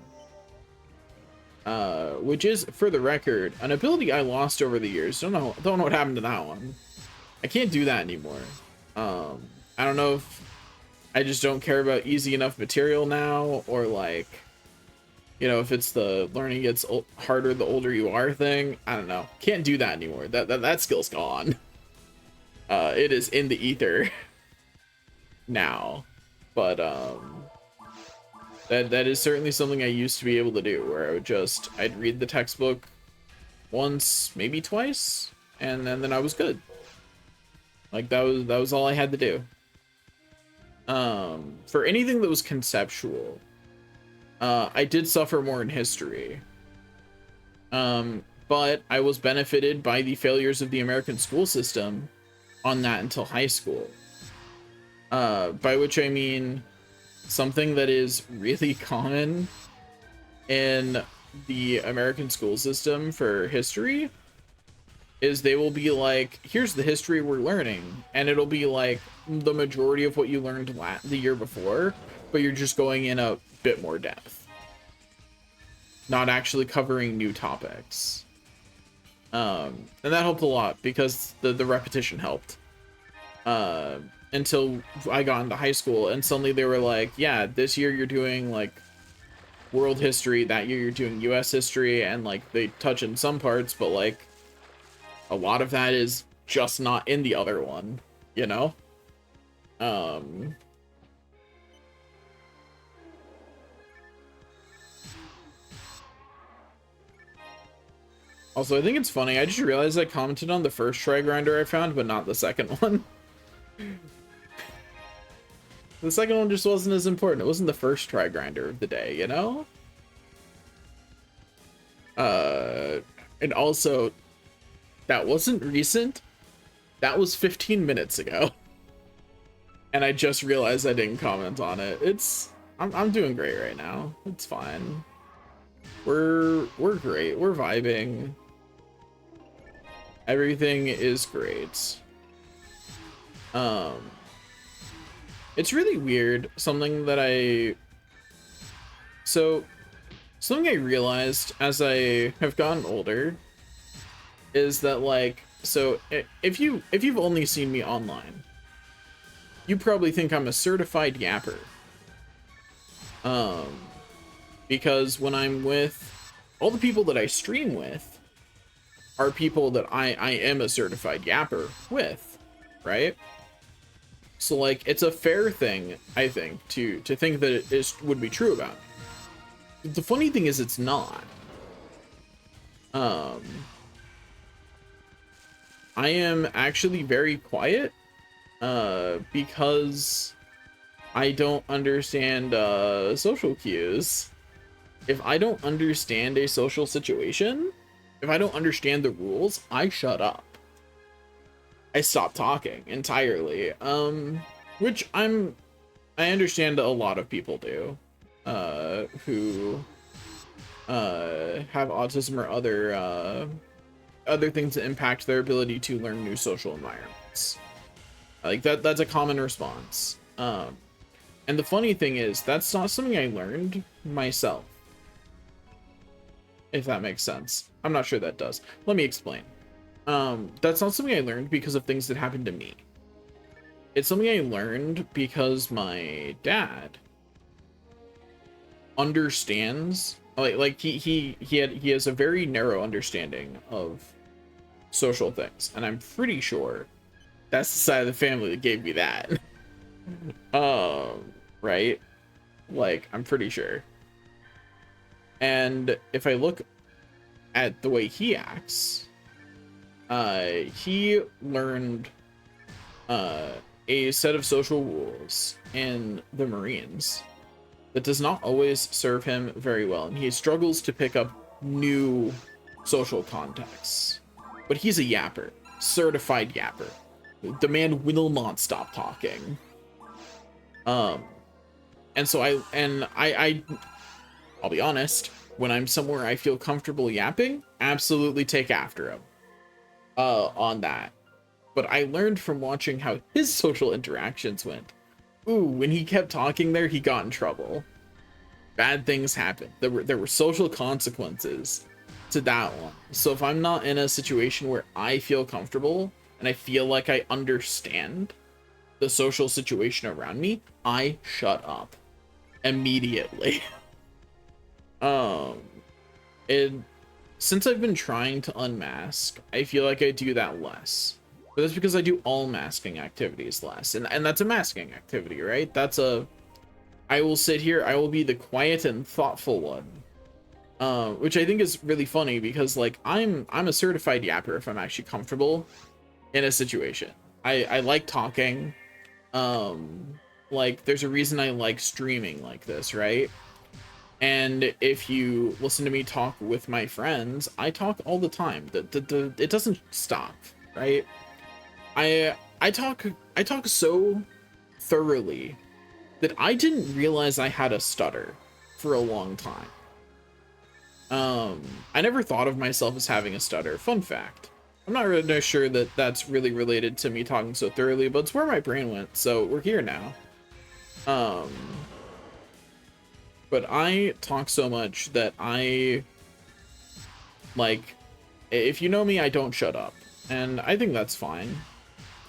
Which is, for the record, an ability I lost over the years. Don't know what happened to that one. I can't do that anymore. I don't know if I just don't care about easy enough material now, or like, you know, if it's the learning gets harder the older you are thing. I don't know. Can't do that anymore. That skill's gone. It is in the ether now. But that is certainly something I used to be able to do, where I'd read the textbook once, maybe twice, and then I was good. Like, that was all I had to do. For anything that was conceptual, I did suffer more in history. But I was benefited by the failures of the American school system on that until high school. By which I mean something that is really common in the American school system for history is they will be like, here's the history we're learning, and it'll be like the majority of what you learned the year before, but you're just going in a bit more depth, not actually covering new topics. And that helped a lot because the repetition helped. uh, until I got into high school, and suddenly they were like, yeah, this year you're doing like world history, that year you're doing US history, and like they touch in some parts, but like a lot of that is just not in the other one, you know? Um, Also, I think it's funny. I just realized I commented on the first try grinder I found, but not the second one. The second one just wasn't as important. It wasn't the first try grinder of the day, you know? And also, that wasn't recent. That was 15 minutes ago. And I just realized I didn't comment on it. I'm doing great right now. It's fine. We're great. We're vibing. Everything is great. It's really weird. Something I realized as I have gotten older is that, like, so if you've only seen me online, you probably think I'm a certified yapper. Because when I'm with all the people that I stream with are people that I am a certified yapper with, right? So like it's a fair thing, I think, to think that it would be true about me. The funny thing is it's not. I am actually very quiet because I don't understand social cues. If I don't understand a social situation, if I don't understand the rules, I shut up. I stop talking entirely. Which I understand a lot of people do, who have autism or other things that impact their ability to learn new social environments. Like that's a common response. And the funny thing is, that's not something I learned myself. If that makes sense. I'm not sure that does. Let me explain. That's not something I learned because of things that happened to me. It's something I learned because my dad understands, like he has a very narrow understanding of social things, and I'm pretty sure that's the side of the family that gave me that. Right? Like, I'm pretty sure. And if I look at the way he acts, he learned a set of social rules in the Marines that does not always serve him very well, and he struggles to pick up new social contexts. But he's a yapper, certified yapper. The man will not stop talking. And so I'll be honest, when I'm somewhere I feel comfortable yapping, absolutely take after him on that. But I learned from watching how his social interactions went. Ooh, when he kept talking there, he got in trouble. Bad things happened. There were social consequences to that one. So if I'm not in a situation where I feel comfortable and I feel like I understand the social situation around me, I shut up immediately. Since I've been trying to unmask, I feel like I do that less. But that's because I do all masking activities less. And that's a masking activity, right? I will sit here, I will be the quiet and thoughtful one. Which I think is really funny because, like, I'm a certified yapper if I'm actually comfortable in a situation. I like talking. Like, there's a reason I like streaming like this, right? And if you listen to me talk with my friends, I talk all the time. It doesn't stop, right? I talk so thoroughly that I didn't realize I had a stutter for a long time. I never thought of myself as having a stutter. Fun fact. I'm not really sure that that's really related to me talking so thoroughly, but it's where my brain went, so we're here now. But I talk so much that like, if you know me, I don't shut up. And I think that's fine.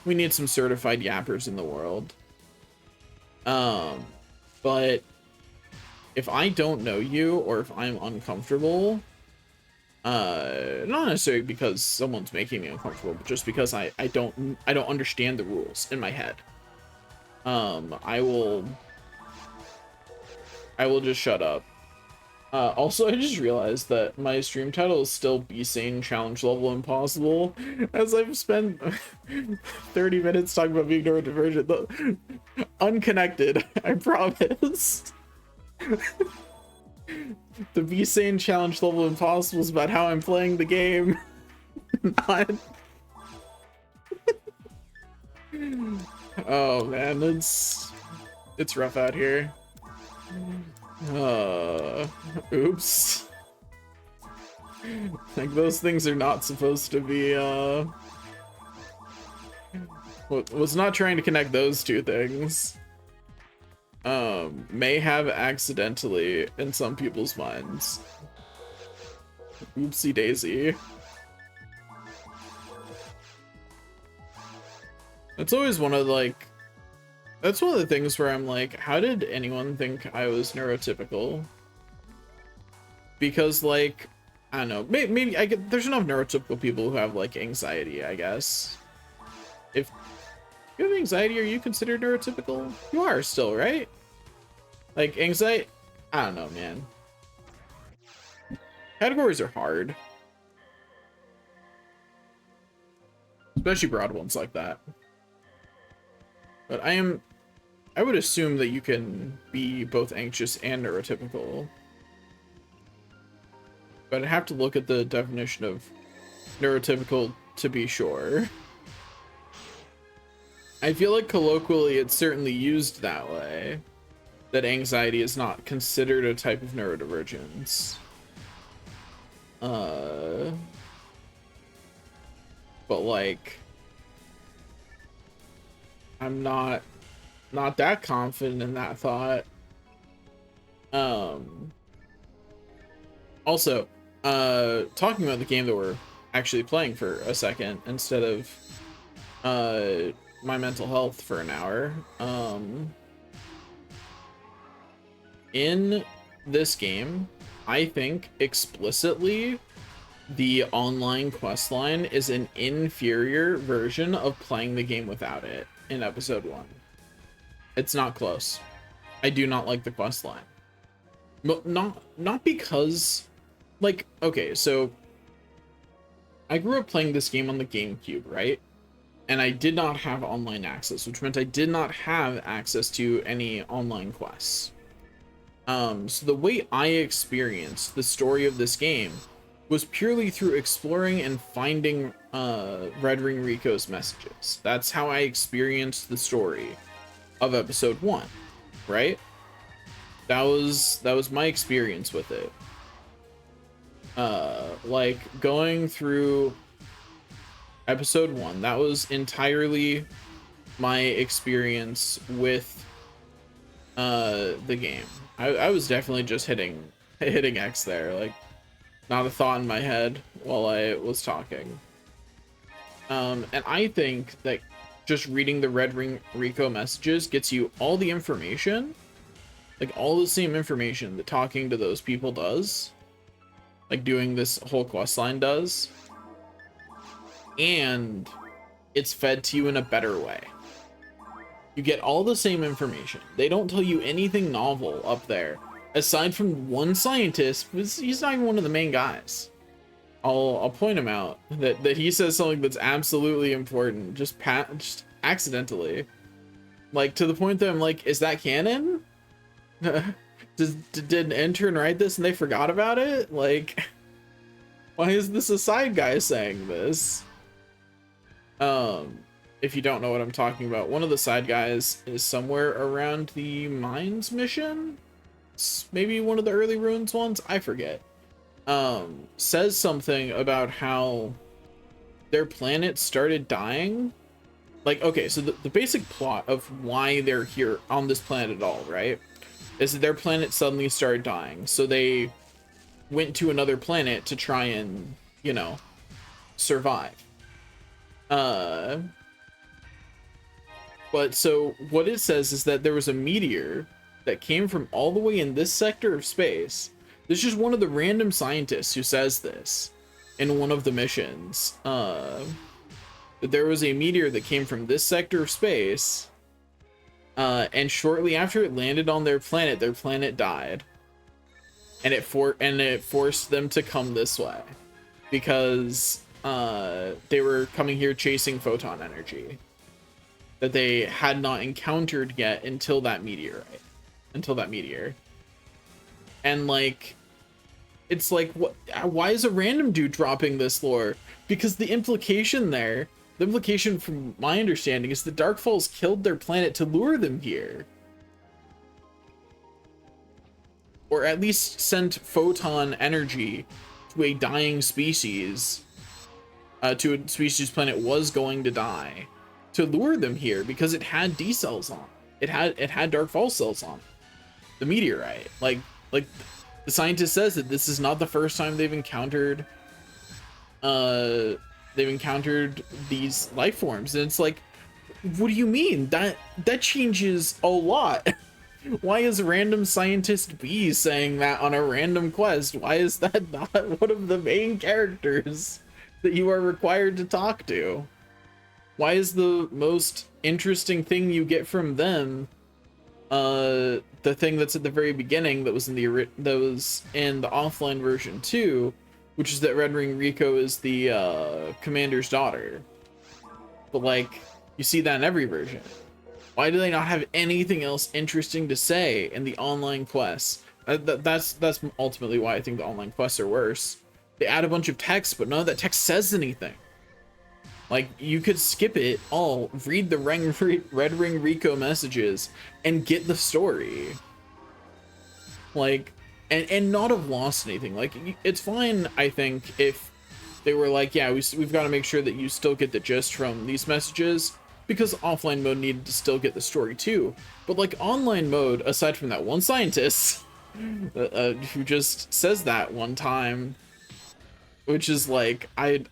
we need some certified yappers in the world. But if I don't know you, or if I'm uncomfortable, not necessarily because someone's making me uncomfortable, but just because I don't understand the rules in my head, I will just shut up. Also, I just realized that my stream title is still Be Sane Challenge Level Impossible, as I've spent 30 minutes talking about being neurodivergent. Unconnected, I promise. The Be Sane Challenge Level Impossible is about how I'm playing the game. Not... Oh man, it's rough out here. Oops. Like, those things are not supposed to be, was not trying to connect those two things. May have accidentally in some people's minds. Oopsie daisy. That's always one of, like, that's one of the things where I'm like, how did anyone think I was neurotypical? Because, like, I don't know, maybe there's enough neurotypical people who have, like, anxiety, I guess. If you have anxiety, are you considered neurotypical? You are still, right? Like, anxiety, I don't know, man. Categories are hard. Especially broad ones like that. But I would assume that you can be both anxious and neurotypical. But I'd have to look at the definition of neurotypical to be sure. I feel like colloquially it's certainly used that way, that anxiety is not considered a type of neurodivergence. But like, I'm not that confident in that thought. Also, talking about the game that we're actually playing for a second instead of my mental health for an hour. In this game, I think explicitly the online questline is an inferior version of playing the game without it in episode 1. It's not close. I do not like the questline. But not because, like, okay, so I grew up playing this game on the GameCube, right? And I did not have online access, which meant I did not have access to any online quests. So the way I experienced the story of this game was purely through exploring and finding Red Ring Rico's messages. That's how I experienced the story of episode 1, right? That was my experience with it. Like, going through episode 1, that was entirely my experience with the game. I was definitely just hitting X there, like, not a thought in my head while I was talking. And I think that just reading the Red Ring Rico messages gets you all the information, like all the same information that talking to those people does, like doing this whole quest line does, and it's fed to you in a better way. You get all the same information. They don't tell you anything novel up there, aside from one scientist. He's not even one of the main guys. I'll point him out that he says something that's absolutely important, just accidentally, like to the point that I'm like, is that canon? Did an intern write this and they forgot about it? Like, why is this a side guy saying this? If you don't know what I'm talking about, one of the side guys is somewhere around the mines mission, maybe one of the early ruins ones, I forget. Says something about how their planet started dying. Like, okay, so the basic plot of why they're here on this planet at all, right, is that their planet suddenly started dying, so they went to another planet to try and, you know, survive. But so what it says is that there was a meteor that came from all the way in this sector of space. This is one of the random scientists who says this in one of the missions. That there was a meteor that came from this sector of space, and shortly after it landed on their planet died, and it forced them to come this way because they were coming here chasing photon energy that they had not encountered yet until that meteor. And like, it's like, what? Why is a random dude dropping this lore? Because the implication from my understanding is that Darkfalls killed their planet to lure them here, or at least sent photon energy to a dying species, to a species planet was going to die, to lure them here because it had D cells on it. It had Darkfall cells on the meteorite. Like the scientist says that this is not the first time they've encountered these life forms, and it's like, what do you mean? That changes a lot. Why is random scientist B saying that on a random quest? Why is that not one of the main characters that you are required to talk to? Why is the most interesting thing you get from them the thing that's at the very beginning that was in the offline version 2, which is that Red Ring Rico is the commander's daughter? But like, you see that in every version. Why do they not have anything else interesting to say in the online quests? That's ultimately why I think the online quests are worse. They add a bunch of text, but none of that text says anything. Like, you could skip it all, read the Red Ring Rico messages, and get the story. Like, and not have lost anything. Like, it's fine, I think, if they were like, yeah, we've got to make sure that you still get the gist from these messages, because offline mode needed to still get the story too. But like, online mode, aside from that one scientist who just says that one time, which is like, I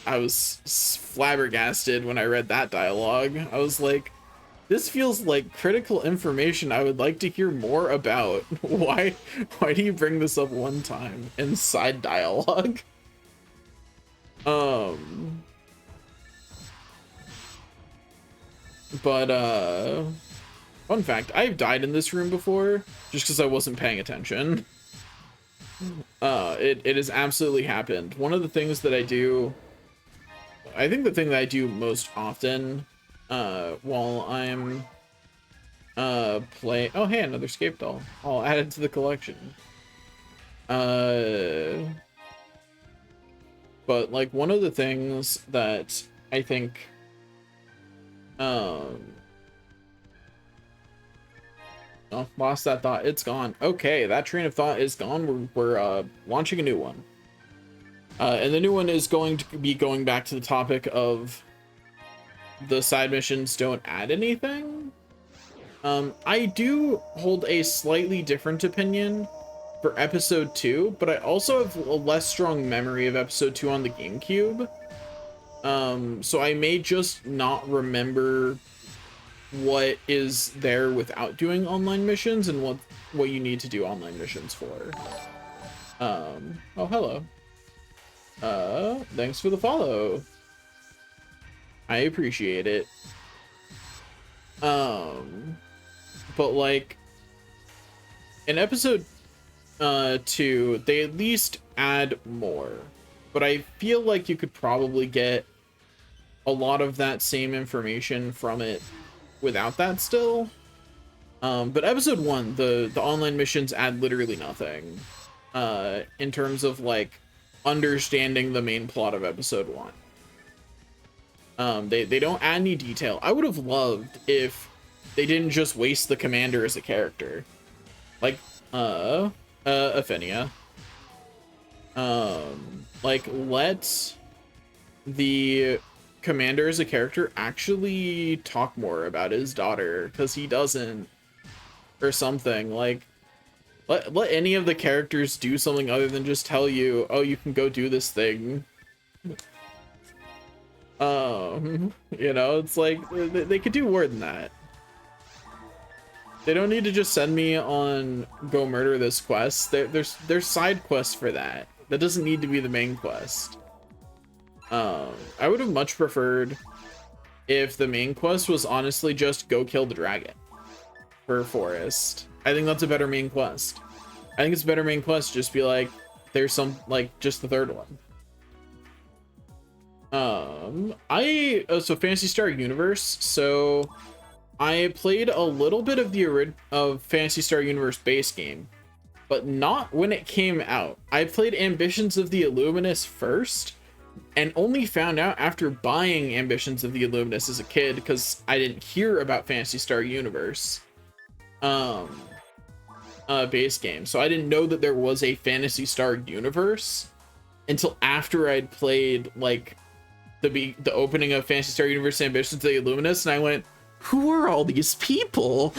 was flabbergasted when I read that dialogue. I was like, this feels like critical information I would like to hear more about. Why do you bring this up one time in side dialogue? But fun fact, I've died in this room before just because I wasn't paying attention. It has absolutely happened. One of the things that I do, I think the thing that I do most often while I'm play, oh hey, another scape doll, I'll add it to the collection. But like, one of the things that I think oh, lost that thought. It's gone. Okay, that train of thought is gone. We're launching a new one. And the new one is going to be going back to the topic of the side missions don't add anything. I do hold a slightly different opinion for episode 2, but I also have a less strong memory of episode 2 on the GameCube. So I may just not remember what is there without doing online missions and what you need to do online missions for. Oh, hello. Thanks for the follow. I appreciate it. But like, in episode 2, they at least add more, but I feel like you could probably get a lot of that same information from it without that still. But episode 1, the online missions add literally nothing in terms of like understanding the main plot of episode 1. They don't add any detail. I would have loved if they didn't just waste the commander as a character, like Aphenia. Like, let the commander as a character actually talk more about his daughter, because he doesn't, or something. Like, let any of the characters do something other than just tell you, oh, you can go do this thing. You know, it's like they could do more than that. They don't need to just send me on go murder this quest. There's side quests for that. That doesn't need to be the main quest. I would have much preferred if the main quest was honestly just go kill the dragon for Forest. I think that's a better main quest. I think it's a better main quest. Just be like, there's some, like, just the third one. So Phantasy Star Universe. So I played a little bit of of Phantasy Star Universe base game, but not when it came out. I played Ambitions of the Illuminous first, and only found out after buying Ambitions of the Illuminous as a kid, because I didn't hear about Phantasy Star Universe base game. So I didn't know that there was a Phantasy Star Universe until after I'd played like the opening of Phantasy Star Universe Ambitions of the Illuminous, and I went, who are all these people?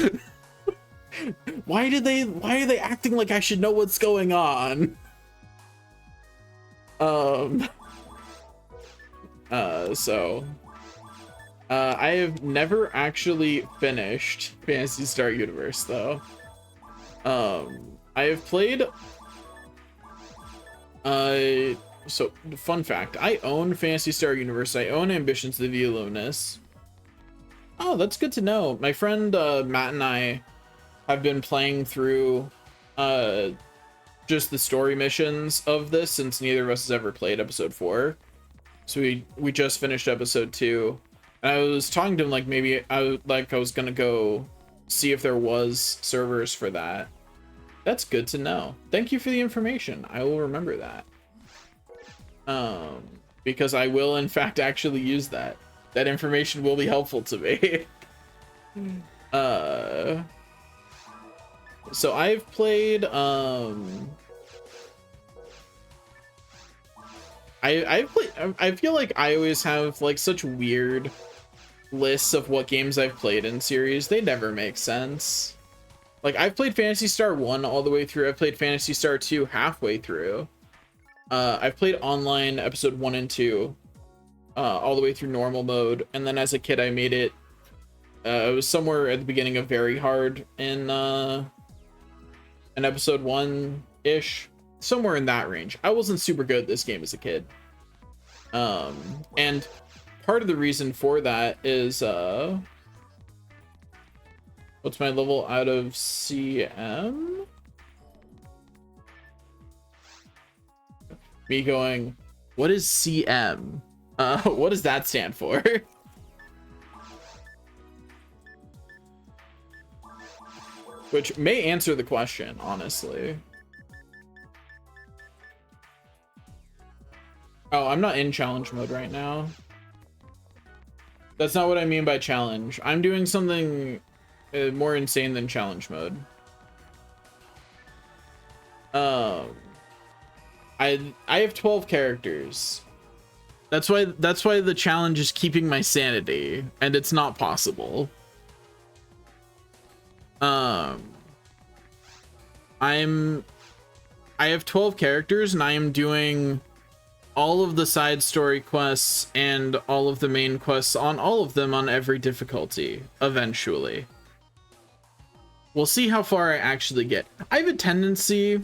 Why are they acting like I should know what's going on? I have never actually finished Phantasy Star Universe though. I have played so fun fact, I own Phantasy Star Universe, I own Ambitions of the Illuminous. Oh, that's good to know. My friend Matt and I have been playing through just the story missions of this since neither of us has ever played episode 4. So we just finished episode 2. And I was talking to him like maybe I was gonna go see if there was servers for that. That's good to know. Thank you for the information. I will remember that. Because I will in fact actually use that. That information will be helpful to me. So I've played I feel like I always have like such weird lists of what games I've played in series. They never make sense. Like I've played Phantasy Star 1 all the way through. I've played Phantasy Star 2 halfway through. I've played online episode 1 and 2 all the way through normal mode, and then as a kid I made it it was somewhere at the beginning of very hard in episode 1-ish, somewhere in that range. I wasn't super good at this game as a kid, and part of the reason for that is what's my level out of CM? Me going, what is CM? What does that stand for? Which may answer the question, honestly. Oh, I'm not in challenge mode right now. That's not what I mean by challenge. I'm doing something more insane than challenge mode. I have 12 characters. That's why the challenge is keeping my sanity, and it's not possible. I have 12 characters, and I am doing all of the side story quests and all of the main quests on all of them on every difficulty eventually. We'll see how far I actually get. I have a tendency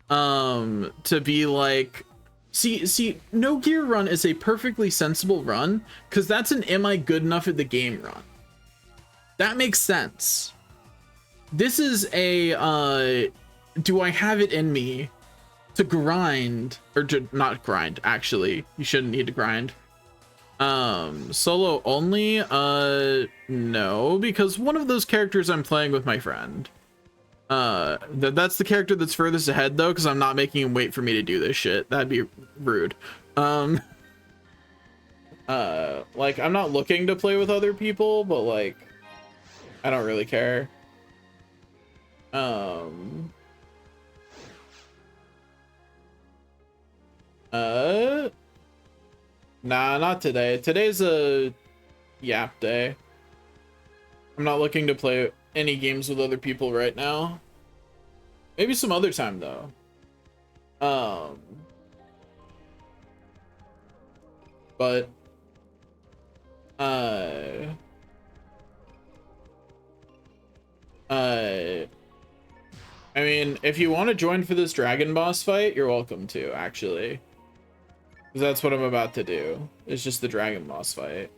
to be like, see No Gear run is a perfectly sensible run because that's an am I good enough at the game run. That makes sense. This is a do I have it in me to grind, or to not grind, actually you shouldn't need to grind. Solo only, no, because one of those characters I'm playing with my friend. That's the character that's furthest ahead though, because I'm not making him wait for me to do this shit. That'd be rude. Like I'm not looking to play with other people, but like I don't really care. Nah, not today. Today's a yap day. I'm not looking to play any games with other people right now. Maybe some other time though. But Uh, uh, I mean, if you want to join for this dragon boss fight, you're welcome to, actually. Because that's what I'm about to do. It's just the dragon boss fight.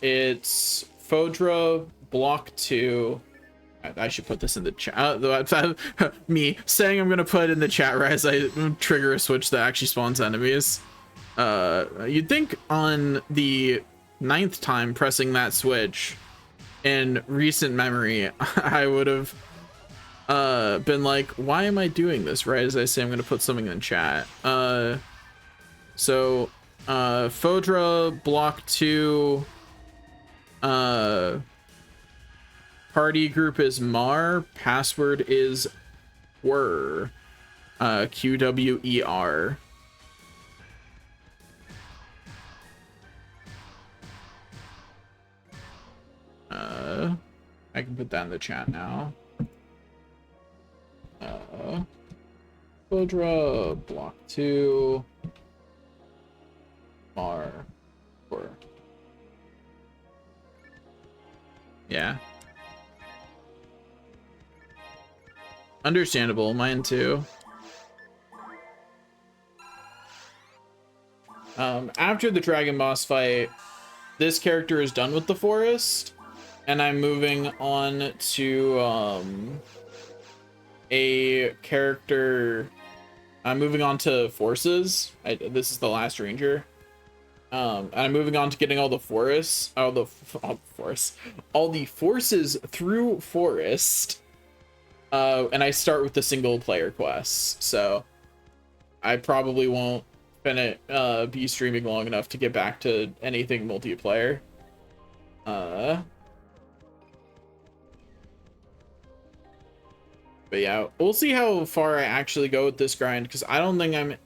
It's Fodra Block 2. I should put this in the chat. Me saying I'm gonna put it in the chat right as I trigger a switch that actually spawns enemies. You'd think on the 9th time pressing that switch in recent memory, I would have been like, why am I doing this? Right as I say I'm gonna put something in chat. So Fodra Block 2, party group is Mar, password is Quer, QWER. I can put that in the chat now. Fodra Block 2, Mar, Quer. Yeah. Understandable, mine too. After the dragon boss fight, this character is done with the forest, and I'm moving on to a character. I'm moving on to forces. This is the last ranger. And I'm moving on to getting all the forests, all the forces through forest. And I start with the single player quests, so I probably won't be streaming long enough to get back to anything multiplayer. But yeah, we'll see how far I actually go with this grind, because I don't think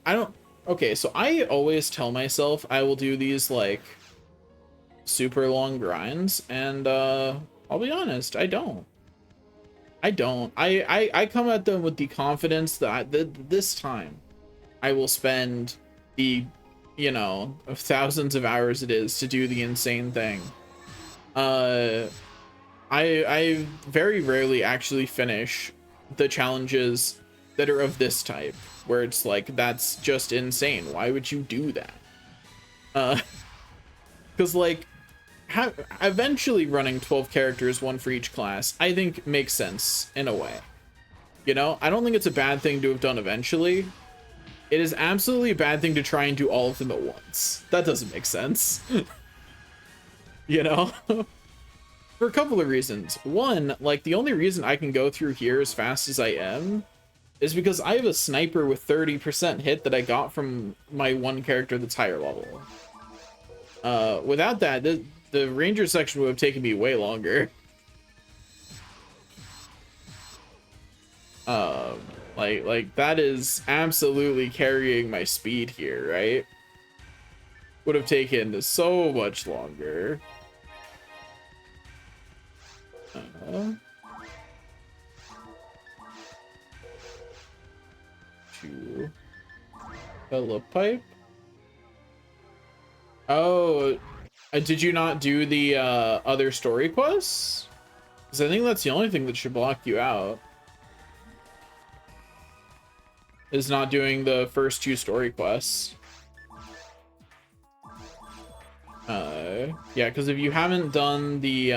okay, so I always tell myself I will do these like super long grinds, and I'll be honest, I don't. I come at them with the confidence that this time I will spend the, you know, thousands of hours it is to do the insane thing. I very rarely actually finish the challenges that are of this type, where it's like, that's just insane. Why would you do that? Because like, eventually running 12 characters, one for each class, I think makes sense in a way. You know, I don't think it's a bad thing to have done eventually. It is absolutely a bad thing to try and do all of them at once. That doesn't make sense. You know? For a couple of reasons. One, like, the only reason I can go through here as fast as I am is because I have a sniper with 30% hit that I got from my one character that's higher level. Without that, the ranger section would have taken me way longer. Like that is absolutely carrying my speed here, right? Would have taken so much longer. To Philip pipe. Oh, did you not do the other story quests? Because I think that's the only thing that should block you out. Is not doing the first 2 story quests. Yeah, because if you haven't done the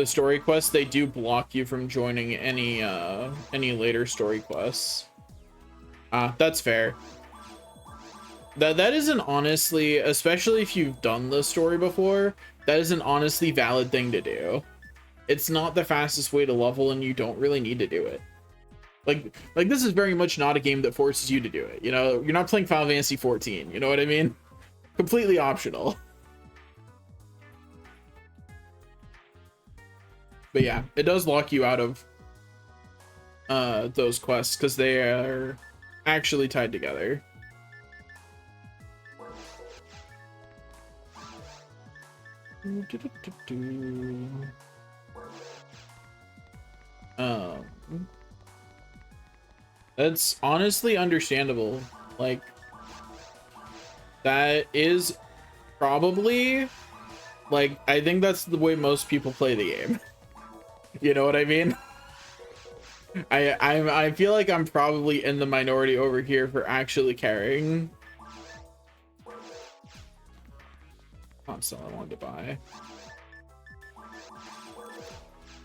story quests, they do block you from joining any later story quests. That's fair. That is an honestly, especially if you've done the story before, that is an honestly valid thing to do. It's not the fastest way to level, and you don't really need to do it. Like this is very much not a game that forces you to do it. You know, you're not playing Final Fantasy 14. You know what I mean? Completely optional. But yeah, it does lock you out of those quests because they are actually tied together. That's honestly understandable. Like, that is Probably. Like, I think that's the way most people play the game. You know what I mean? I feel like I'm probably in the minority over here for actually carrying. Console I wanted to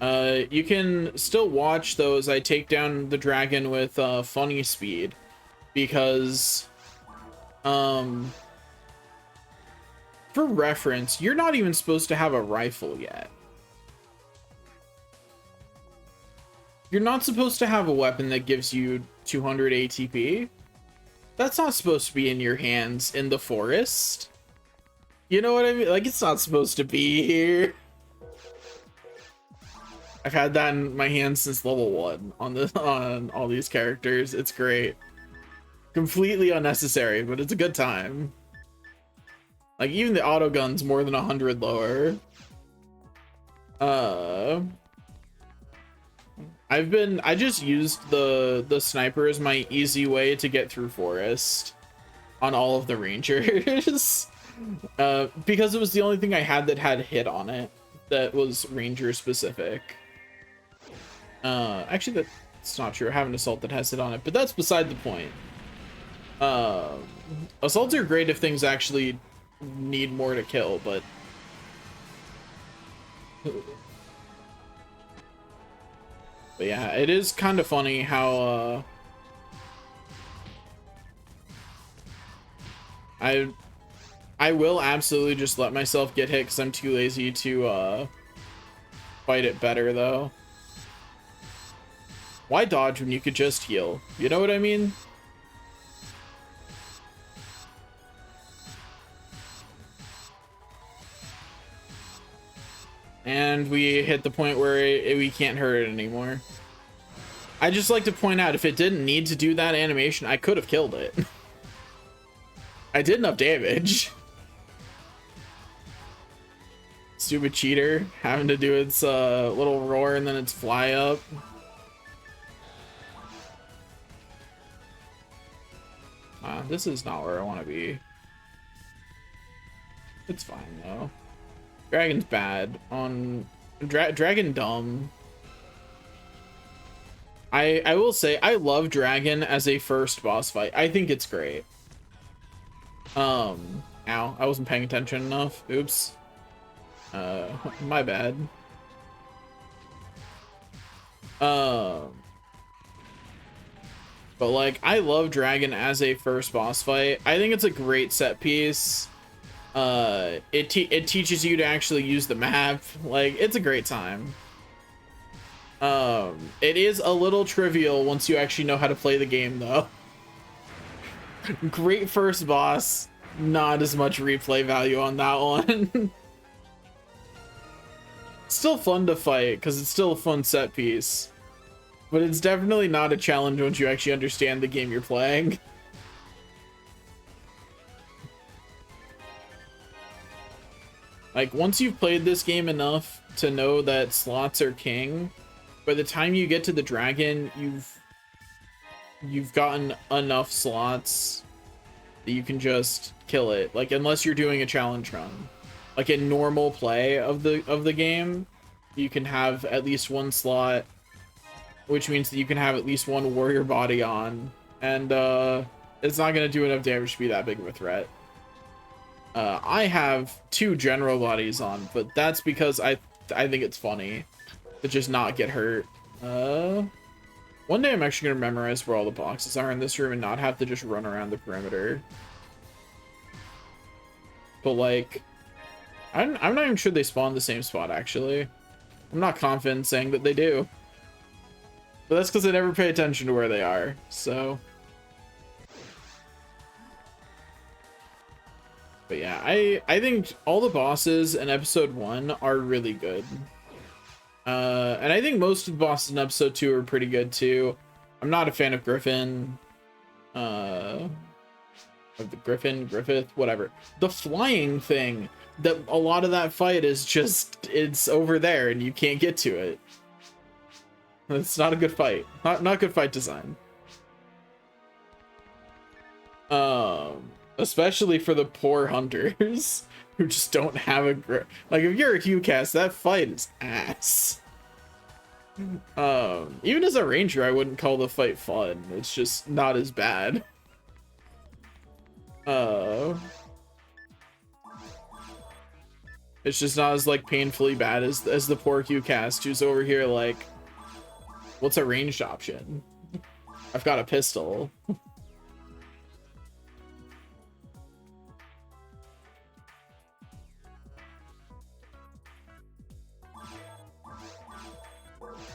buy. You can still watch those. I take down the dragon with funny speed because for reference, you're not even supposed to have a rifle yet. You're not supposed to have a weapon that gives you 200 ATP. That's not supposed to be in your hands in the forest. You know what I mean? Like, it's not supposed to be here. I've had that in my hands since level 1 on all these characters. It's great. Completely unnecessary, but it's a good time. Like, even the auto gun's more than 100 lower. I just used the sniper as my easy way to get through forest on all of the rangers. Because it was the only thing I had that had hit on it that was ranger specific. Actually that's not true. I have an assault that has hit on it, but that's beside the point. Assaults are great if things actually need more to kill, but yeah, it is kind of funny how I will absolutely just let myself get hit because I'm too lazy to fight it better though. Why dodge when you could just heal? You know what I mean? And we hit the point where we can't hurt it anymore. I just like to point out, if it didn't need to do that animation, I could have killed it. I did enough damage. Stupid cheater, having to do its little roar and then its fly up. This is not where I want to be. It's fine though. Dragon's bad. On Dragon dumb. I will say I love Dragon as a first boss fight. I think it's great. Ow, I wasn't paying attention enough. Oops. My bad. But like, I love Dragon as a first boss fight. I think it's a great set piece. It teaches you to actually use the map. Like, it's a great time. It is a little trivial once you actually know how to play the game though. Great first boss, not as much replay value on that one. Still fun to fight because it's still a fun set piece, but it's definitely not a challenge once you actually understand the game you're playing. Like, once you've played this game enough to know that slots are king, by the time you get to the dragon, you've gotten enough slots that you can just kill it. Like, unless you're doing a challenge run. Like, in normal play of the game, you can have at least one slot, which means that you can have at least one warrior body on, and it's not going to do enough damage to be that big of a threat. I have 2 general bodies on, but that's because I think it's funny to just not get hurt. One day I'm actually going to memorize where all the boxes are in this room and not have to just run around the perimeter. But like, I'm not even sure they spawn the same spot, actually. I'm not confident saying that they do. But that's because I never pay attention to where they are, so. But yeah, I think all the bosses in episode 1 are really good. And I think most of the bosses in episode 2 are pretty good too. I'm not a fan of Griffin. Of the Griffith, whatever. The flying thing, that a lot of that fight is just, it's over there and you can't get to it. It's not a good fight. Not good fight design. Especially for the poor hunters who just don't have a grip. Like, if you're a Q cast, that fight is ass. Even as a ranger, I wouldn't call the fight fun. It's just not as bad. It's just not as like painfully bad as the poor Q cast who's over here like, what's a ranged option? I've got a pistol.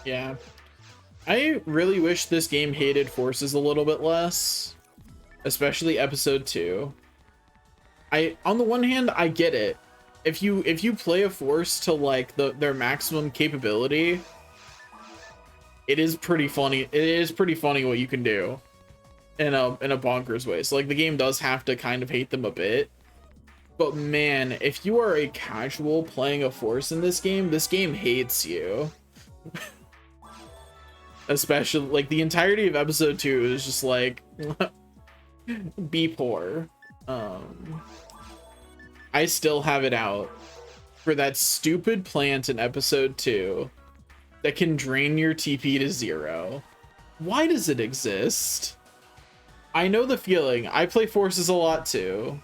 Yeah. I really wish this game hated forces a little bit less, especially episode 2. On the one hand, I get it. If you play a force to like their maximum capability, it is pretty funny. It is pretty funny what you can do in a bonkers way. So like the game does have to kind of hate them a bit. But man, if you are a casual playing a force in this game hates you. Especially like the entirety of episode 2 is just like be poor. I still have it out for that stupid plant in episode 2 that can drain your TP to 0. Why does it exist? I know the feeling. I play forces a lot too.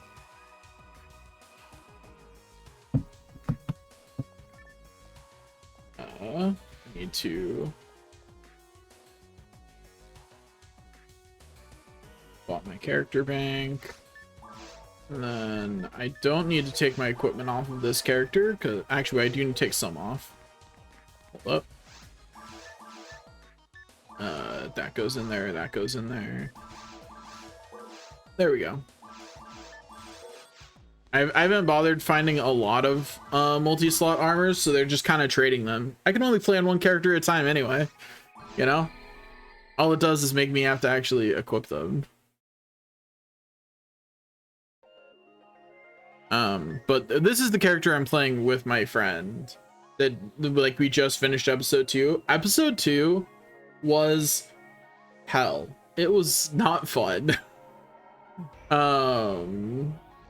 I need to bought my character bank. And then I don't need to take my equipment off of this character, because actually I do need to take some off. Hold up. That goes in there, that goes in there. There we go. I haven't bothered finding a lot of multi-slot armors, so they're just kind of trading them. I can only play on one character at a time anyway, you know? All it does is make me have to actually equip them. But this is the character I'm playing with my friend that like we just finished episode 2. Episode 2 was hell. It was not fun.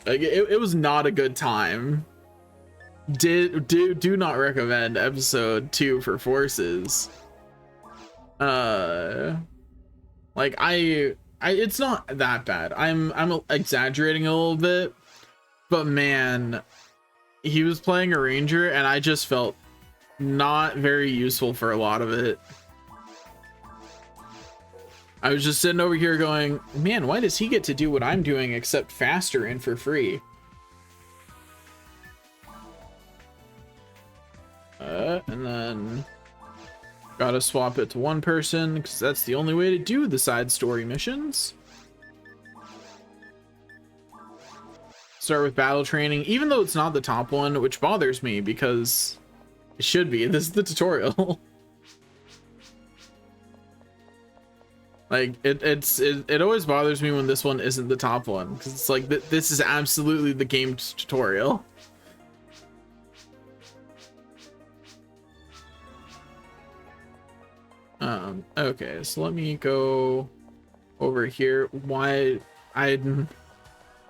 Like it was not a good time. Do not recommend episode 2 for forces. Like it's not that bad. I'm exaggerating a little bit. But man, he was playing a ranger and I just felt not very useful for a lot of it. I was just sitting over here going, man, why does he get to do what I'm doing except faster and for free? And then gotta swap it to one person because that's the only way to do the side story missions. Start with battle training, even though it's not the top one, which bothers me because it should be. This is the tutorial. Like it always bothers me when this one isn't the top one because it's like this is absolutely the game's tutorial. Okay, so let me go over here. Why I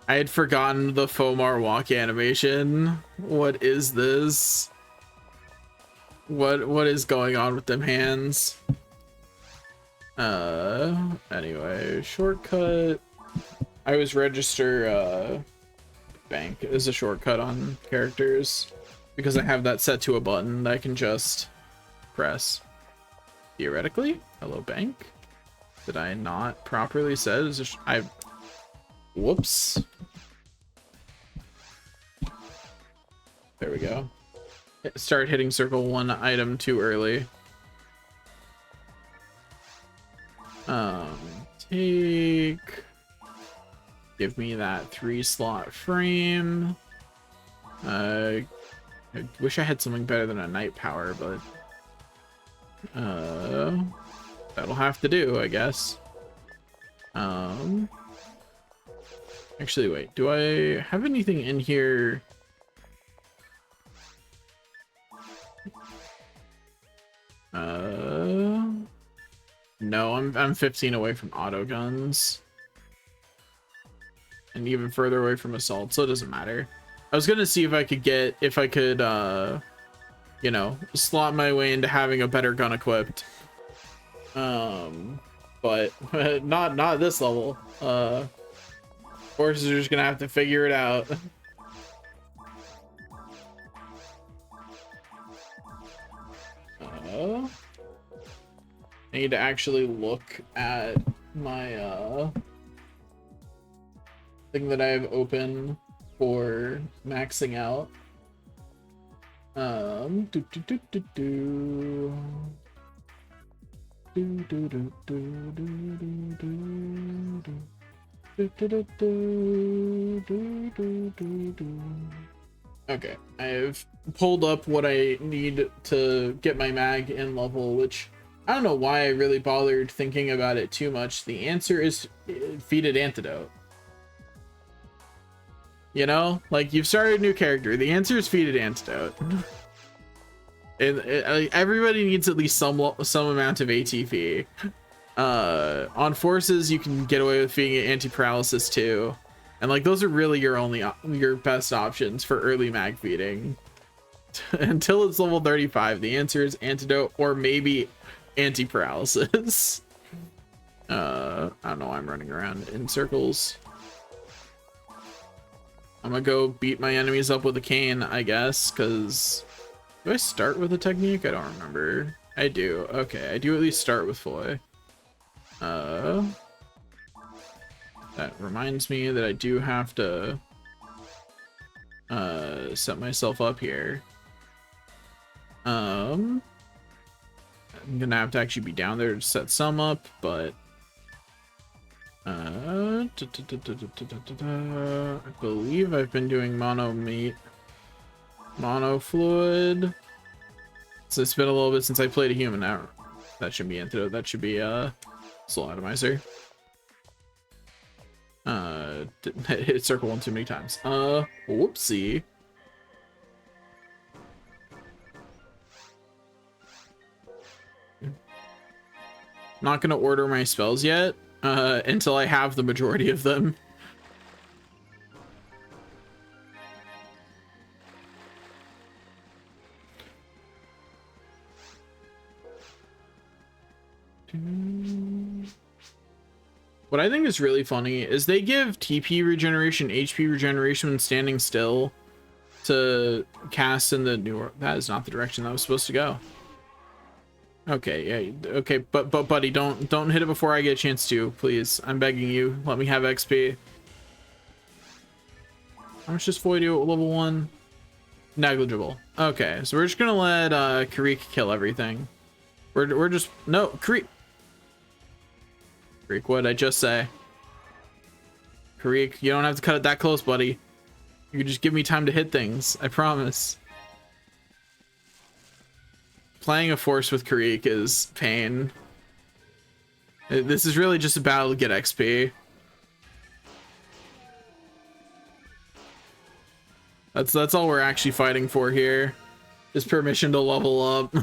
had forgotten the Fomar walk animation. What is this? What is going on with them hands? Anyway, shortcut. I always register bank as a shortcut on characters because I have that set to a button that I can just press. Theoretically, hello bank. Did I not properly set as whoops. There we go. Start hitting circle 1 item too early. Give me that 3-slot frame. I wish I had something better than a night power, but that'll have to do, I guess. Actually, wait, do I have anything in here? No, I'm 15 away from auto guns. And even further away from assault, so it doesn't matter. I was gonna see if I could you know, slot my way into having a better gun equipped. But not at this level. Forces are just gonna have to figure it out. I need to actually look at my thing that I have open for maxing out. Okay, I've pulled up what I need to get my mag in level, which I don't know why I really bothered thinking about it too much. The answer is Feated Antidote. You know, like, you've started a new character. The answer is Feated Antidote. And everybody needs at least some amount of ATP. On forces, you can get away with being anti-paralysis too, and like those are really your best options for early mag feeding. Until it's level 35, the answer is Antidote or maybe anti-paralysis. I don't know why I'm running around in circles. I'm gonna go beat my enemies up with a cane, I guess, because do I start with a technique? I don't remember. I do. Okay, I do at least start with Foy. That reminds me that I do have to set myself up here. I'm gonna have to actually be down there to set some up, but I believe I've been doing mono fluid. So it's been a little bit since I played a human. Now that should be Antidote. That should be Soul Atomizer. Hit circle one too many times. Whoopsie. Not gonna order my spells yet until I have the majority of them. What I think is really funny is they give TP regeneration, HP regeneration when standing still to cast in the newer. That is not the direction that was supposed to go. Okay, yeah, okay, but buddy, don't hit it before I get a chance to, please. I'm begging you. Let me have XP. How much does Foy do at level 1? Negligible. Okay, so we're just gonna let Karik kill everything. We're just no Karik. Karik, what did I just say? Karik, you don't have to cut it that close, buddy. You can just give me time to hit things. I promise. Playing a force with Karik is pain. This is really just a battle to get XP. That's all we're actually fighting for here. Is permission to level up.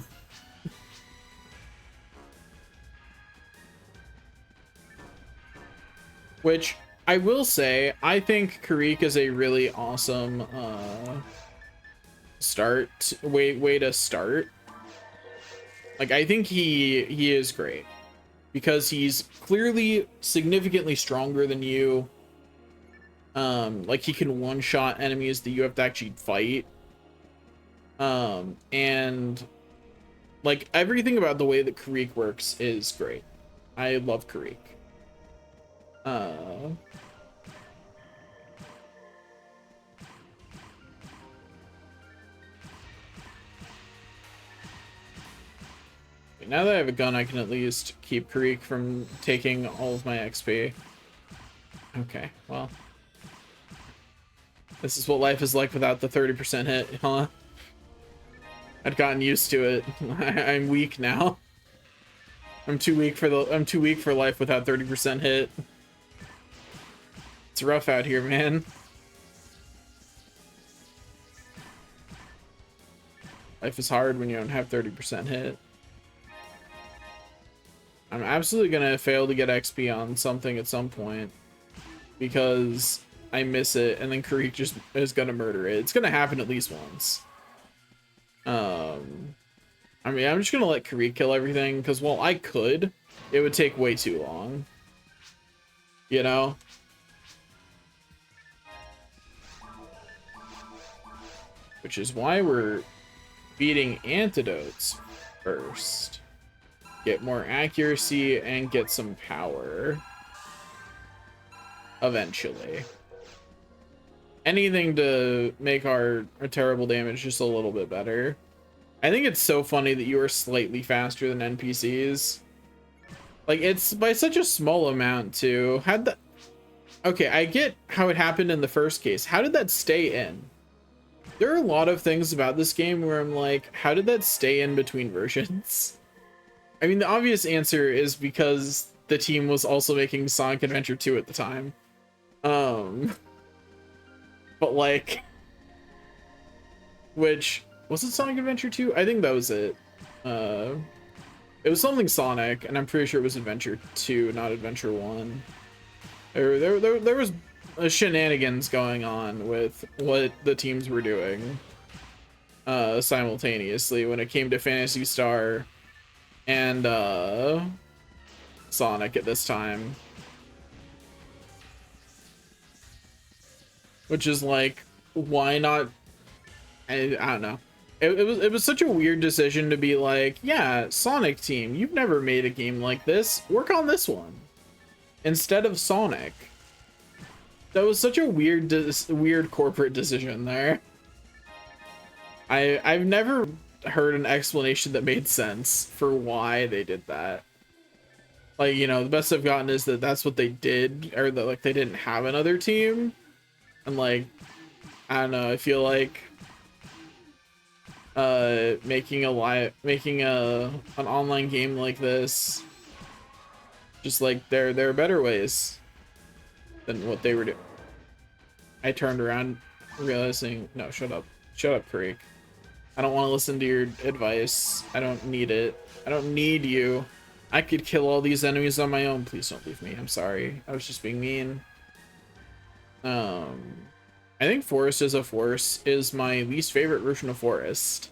Which I will say, I think Karik is a really awesome way to start. Like, I think he is great because he's clearly significantly stronger than you. Like, he can one-shot enemies that you have to actually fight. And like, everything about the way that Karik works is great. I love Karik. Now that I have a gun, I can at least keep Karik from taking all of my XP. Okay, well. This is what life is like without the 30% hit, huh? I'd gotten used to it. I'm weak now. I'm too weak for life without 30% hit. It's rough out here, man. Life is hard when you don't have 30% hit. I'm absolutely gonna fail to get XP on something at some point because I miss it, and then Karek just is gonna murder it. It's gonna happen at least once. I mean, I'm just gonna let Karek kill everything, because while I could, it would take way too long. You know? Which is why we're beating antidotes first. Get more accuracy and get some power. Eventually. Anything to make our terrible damage just a little bit better. I think it's so funny that you are slightly faster than NPCs. Like, it's by such a small amount, too. How'd that... Okay, I get how it happened in the first case. How did that stay in? There are a lot of things about this game where I'm like, how did that stay in between versions? I mean, the obvious answer is because the team was also making Sonic Adventure 2 at the time. But like... Which... Was it Sonic Adventure 2? I think that was it. It was something Sonic, and I'm pretty sure it was Adventure 2, not Adventure 1. There was shenanigans going on with what the teams were doing simultaneously when it came to Phantasy Star and Sonic at this time. Which is like, why not? I don't know. It was such a weird decision to be like, yeah, Sonic team, you've never made a game like this. Work on this one instead of Sonic. That was such a weird corporate decision there. I've never heard an explanation that made sense for why they did that. Like, you know, the best I've gotten is that that's what they did, or that like they didn't have another team. And like, I don't know, I feel like making an online game like this, just like there are better ways than what they were doing. I turned around realizing, no, shut up, Karek. I don't want to listen to your advice. I don't need it. I don't need you. I could kill all these enemies on my own. Please don't leave me. I'm sorry, I was just being mean. I think Forest as a Force is my least favorite version of Forest.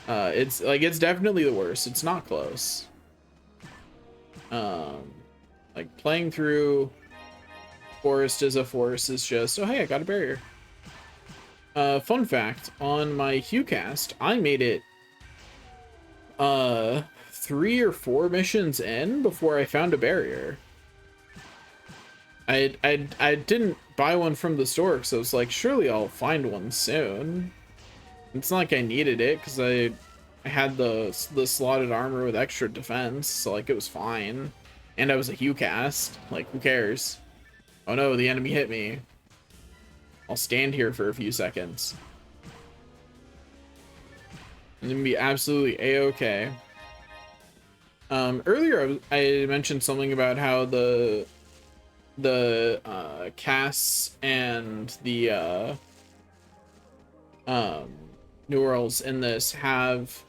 It's like, it's definitely the worst. It's not close. Like playing through Forest as a Force is just, oh hey, I got a barrier. Fun fact, on my HuCast, I made it 3 or 4 missions in before I found a barrier. I didn't buy one from the store because I was like, surely I'll find one soon. It's not like I needed it because I had the slotted armor with extra defense, so like it was fine. And I was a HuCast, like who cares? Oh no, the enemy hit me. I'll stand here for a few seconds. And then be absolutely a-okay. Earlier I mentioned something about how the casts and the New Worlds in this have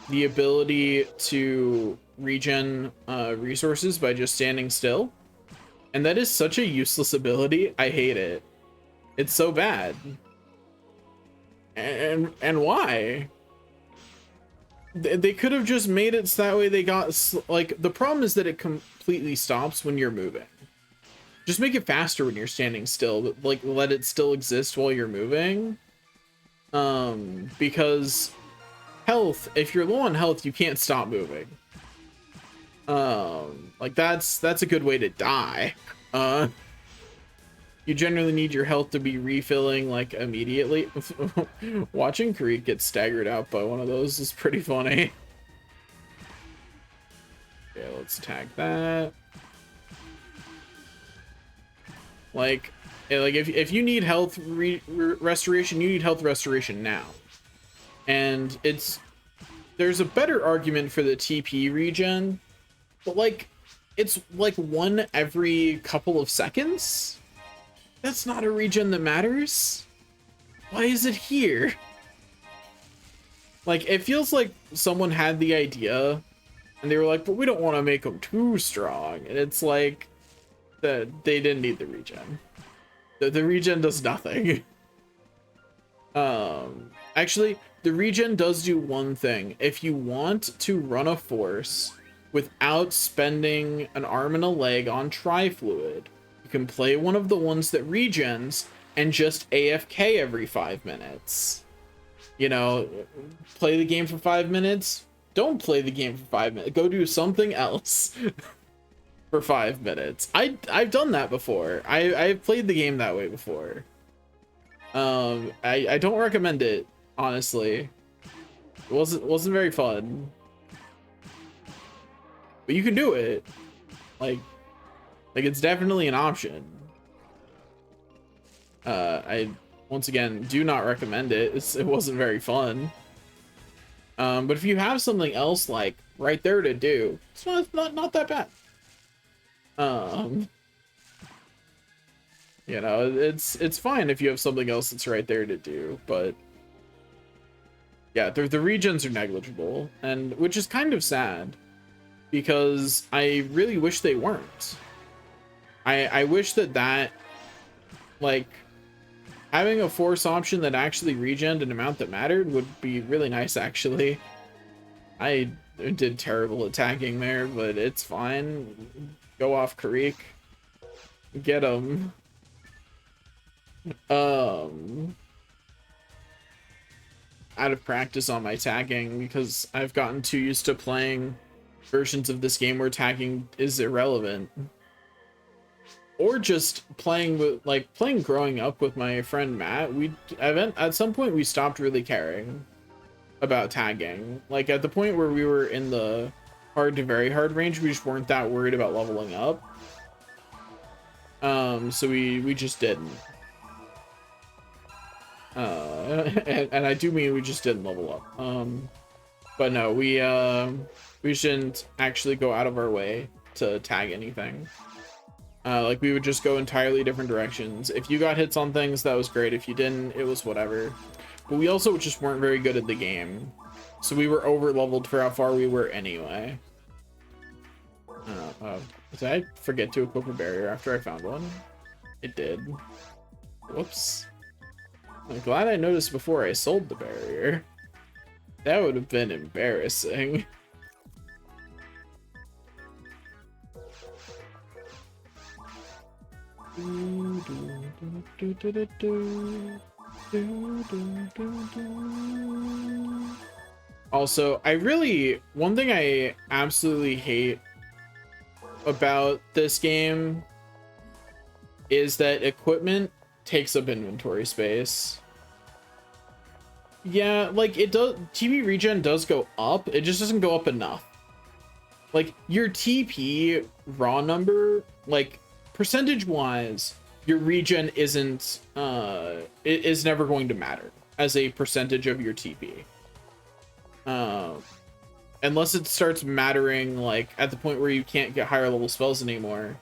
the ability to regen resources by just standing still, and that is such a useless ability. I hate it. It's so bad. And why? They could have just made it so that way they got, like, the problem is that it completely stops when you're moving. Just make it faster when you're standing still, but like let it still exist while you're moving. Because health, if you're low on health, you can't stop moving. Like that's a good way to die. You generally need your health to be refilling like immediately. Watching Karek get staggered out by one of those is pretty funny. Okay, let's tag that. Like if you need health restoration, you need health restoration now. And there's a better argument for the TP regen, but like it's like one every couple of seconds. That's not a regen that matters. Why is it here? Like, it feels like someone had the idea and they were like, but we don't want to make them too strong. And it's like that they didn't need the regen. The regen does nothing. Actually, the regen does do one thing. If you want to run a force without spending an arm and a leg on Trifluid, you can play one of the ones that regens and just AFK every 5 minutes. You know, play the game for 5 minutes. Don't play the game for 5 minutes. Go do something else for 5 minutes. I've done that before. I've played the game that way before. I don't recommend it, honestly. It wasn't very fun. But you can do it. Like it's definitely an option. I once again do not recommend it. It wasn't very fun. But if you have something else like right there to do, it's not that bad. You know, it's fine if you have something else that's right there to do, but yeah, the regens are negligible, and which is kind of sad because I really wish they weren't. I wish that like having a force option that actually regened an amount that mattered would be really nice, actually. I did terrible attacking there, but it's fine. Go off Karik. Get him. Out of practice on my tagging because I've gotten too used to playing versions of this game where tagging is irrelevant. Or just playing with playing growing up with my friend Matt, at some point we stopped really caring about tagging. Like at the point where we were in the hard to very hard range, we just weren't that worried about leveling up. So we just didn't. And I do mean we just didn't level up. But no, we shouldn't actually go out of our way to tag anything. Like we would just go entirely different directions. If you got hits on things, that was great. If you didn't, it was whatever. But we also just weren't very good at the game, so we were over leveled for how far we were anyway. Did I forget to equip a barrier after I found one? It did. Whoops. I'm glad I noticed before I sold the barrier. That would have been embarrassing. Also, one thing I absolutely hate about this game is that equipment takes up inventory space. Yeah, like it does, TP regen does go up, it just doesn't go up enough. Like your TP raw number, like percentage wise, your regen isn't it is never going to matter as a percentage of your TP. Unless it starts mattering like at the point where you can't get higher level spells anymore.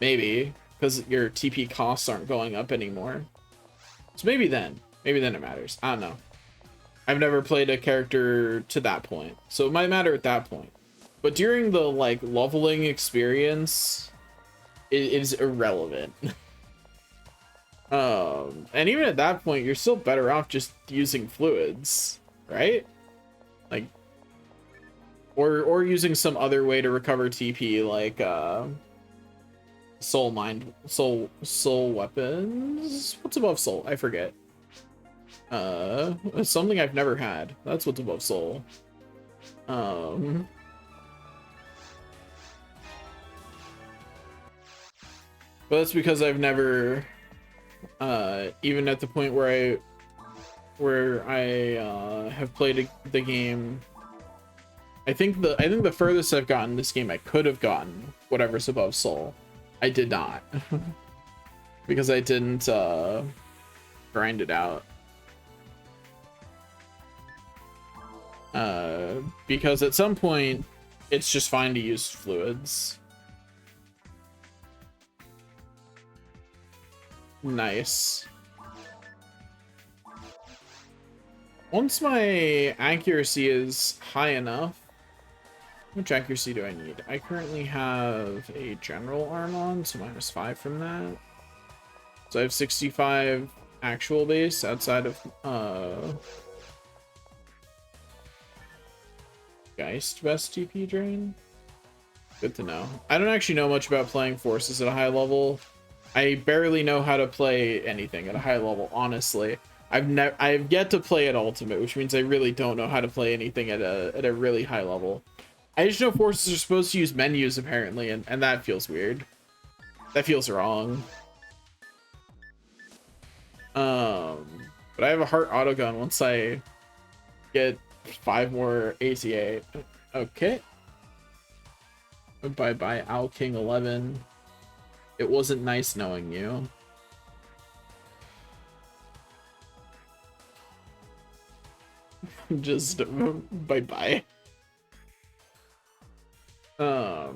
Maybe, because your TP costs aren't going up anymore. So maybe then it matters. I don't know. I've never played a character to that point, so it might matter at that point. But during the like leveling experience, it is irrelevant. And even at that point, you're still better off just using fluids, right? Like, or using some other way to recover TP, like soul weapons. What's above soul? I forget. Something I've never had. That's what's above soul. But that's because I've never, even at the point where I have played the game. I think the furthest I've gotten this game, I could have gotten whatever's above soul. I did not because I didn't grind it out. Because at some point it's just fine to use fluids. Nice. Once my accuracy is high enough, which accuracy do I need? I currently have a general arm on, so -5 from that. So I have 65 actual base outside of Geist best TP drain. Good to know. I don't actually know much about playing forces at a high level. I barely know how to play anything at a high level, honestly. I've yet to play at ultimate, which means I really don't know how to play anything at a really high level. I just know forces are supposed to use menus apparently, and that feels weird. That feels wrong. But I have a heart autogun once I get 5 more ACA. Okay. Bye bye, Owl King 11. It wasn't nice knowing you. Just bye bye. But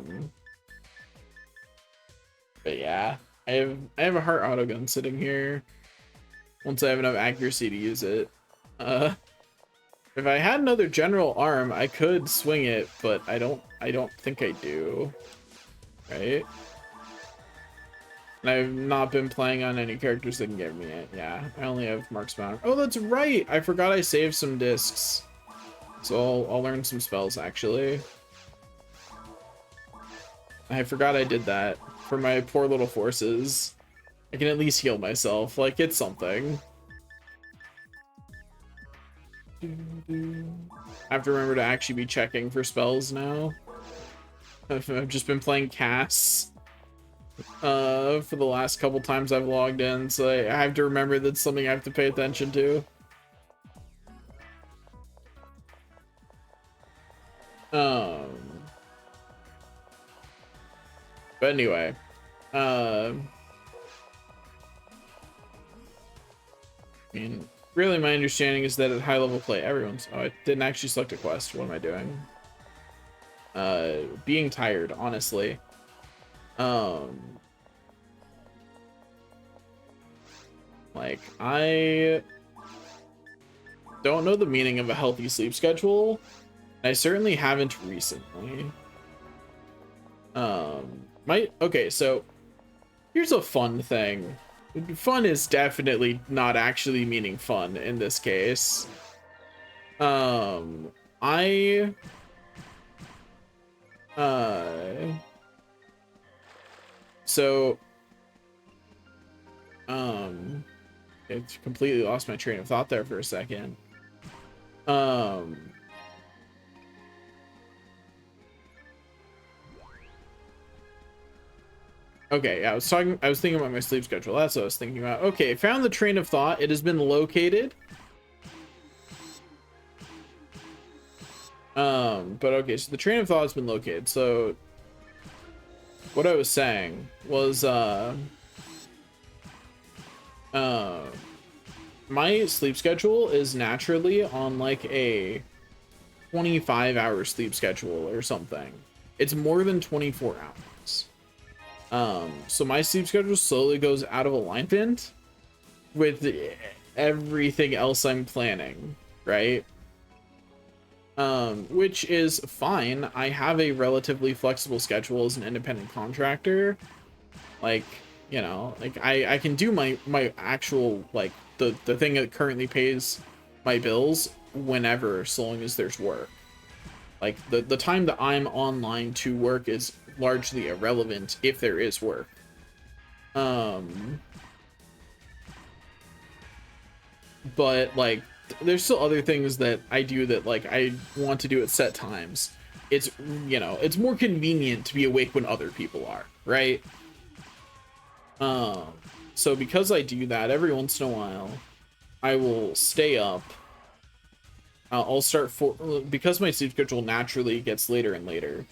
yeah, I have a heart autogun sitting here. Once I have enough accuracy to use it. If I had another general arm, I could swing it, but I don't think I do. Right? And I've not been playing on any characters that can get me it. Yeah, I only have Marksman. Oh, that's right! I forgot I saved some discs. So I'll learn some spells, actually. I forgot I did that for my poor little forces. I can at least heal myself. Like, it's something. I have to remember to actually be checking for spells now. I've just been playing casts for the last couple times I've logged in, so I have to remember that's something I have to pay attention to. But anyway, I mean, really my understanding is that at high level play, everyone's... Oh, I didn't actually select a quest. What am I doing? Being tired, honestly. Like, I don't know the meaning of a healthy sleep schedule. I certainly haven't recently. Okay, so here's a fun thing. Fun is definitely not actually meaning fun in this case. It's completely lost my train of thought there for a second. Okay, yeah, I was thinking about my sleep schedule. That's what I was thinking about. Okay, found the train of thought. It has been located. But okay, so the train of thought has been located. So what I was saying was, my sleep schedule is naturally on like a 25-hour sleep schedule or something. It's more than 24 hours. So my sleep schedule slowly goes out of alignment with everything else I'm planning, right? Which is fine. I have a relatively flexible schedule as an independent contractor. Like, you know, like I can do my actual, like, the thing that currently pays my bills whenever, so long as there's work. Like, the time that I'm online to work is largely irrelevant if there is work. But like, there's still other things that I do that like I want to do at set times. It's, you know, it's more convenient to be awake when other people are, right? So because I do that every once in a while, I will stay up. I'll start because my sleep schedule naturally gets later and later.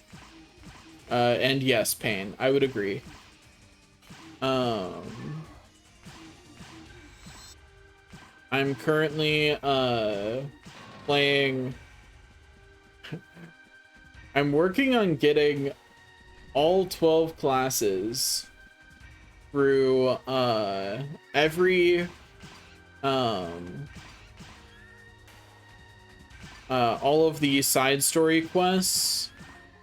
And yes, Pain, I would agree. I'm currently playing. I'm working on getting all 12 classes through every all of the side story quests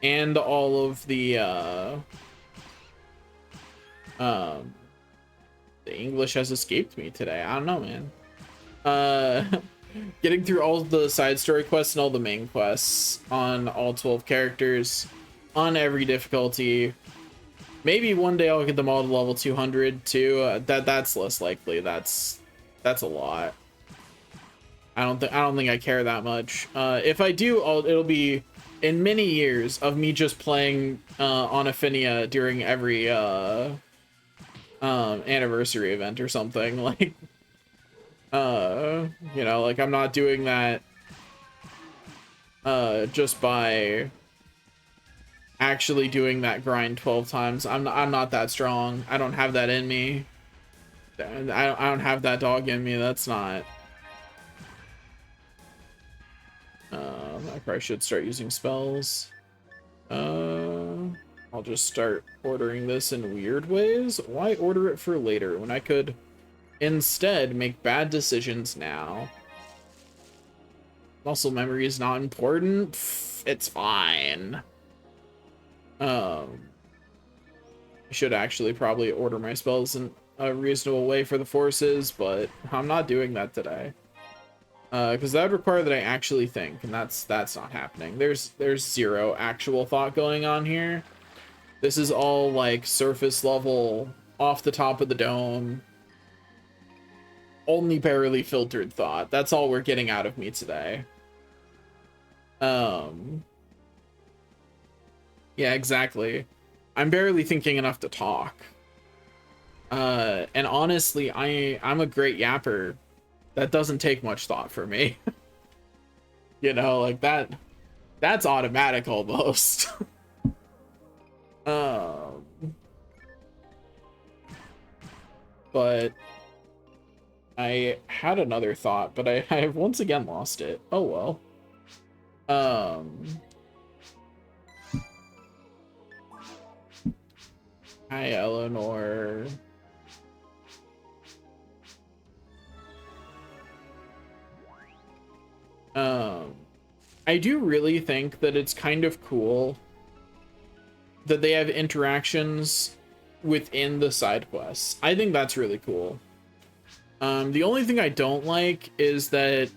and all of the The English has escaped me today. I don't know, man. Getting through all the side story quests and all the main quests on all 12 characters on every difficulty. Maybe one day I'll get them all to level 200 too. That's less likely. That's a lot. I don't think I care that much. If I do, it'll be in many years of me just playing on Affinia during every anniversary event or something. Like, you know, like I'm not doing that just by actually doing that grind 12 times. I'm not that strong. I don't have that in me. I don't have that dog in me. That's not. I probably should start using spells. I'll just start ordering this in weird ways. Why order it for later when I could instead make bad decisions now? Muscle memory is not important. Pff, it's fine. I should actually probably order my spells in a reasonable way for the forces, but I'm not doing that today. Because that would require that I actually think, and that's not happening. There's zero actual thought going on here. This is all like surface level, off the top of the dome, only barely filtered thought. That's all we're getting out of me today. Yeah, exactly. I'm barely thinking enough to talk. And honestly, I'm a great yapper. That doesn't take much thought for me. You know, like that's automatic almost. But I had another thought, but I have once again lost it. Oh well. Hi, Eleanor. I do really think that it's kind of cool that they have interactions within the side quests. I think that's really cool. The only thing I don't like is that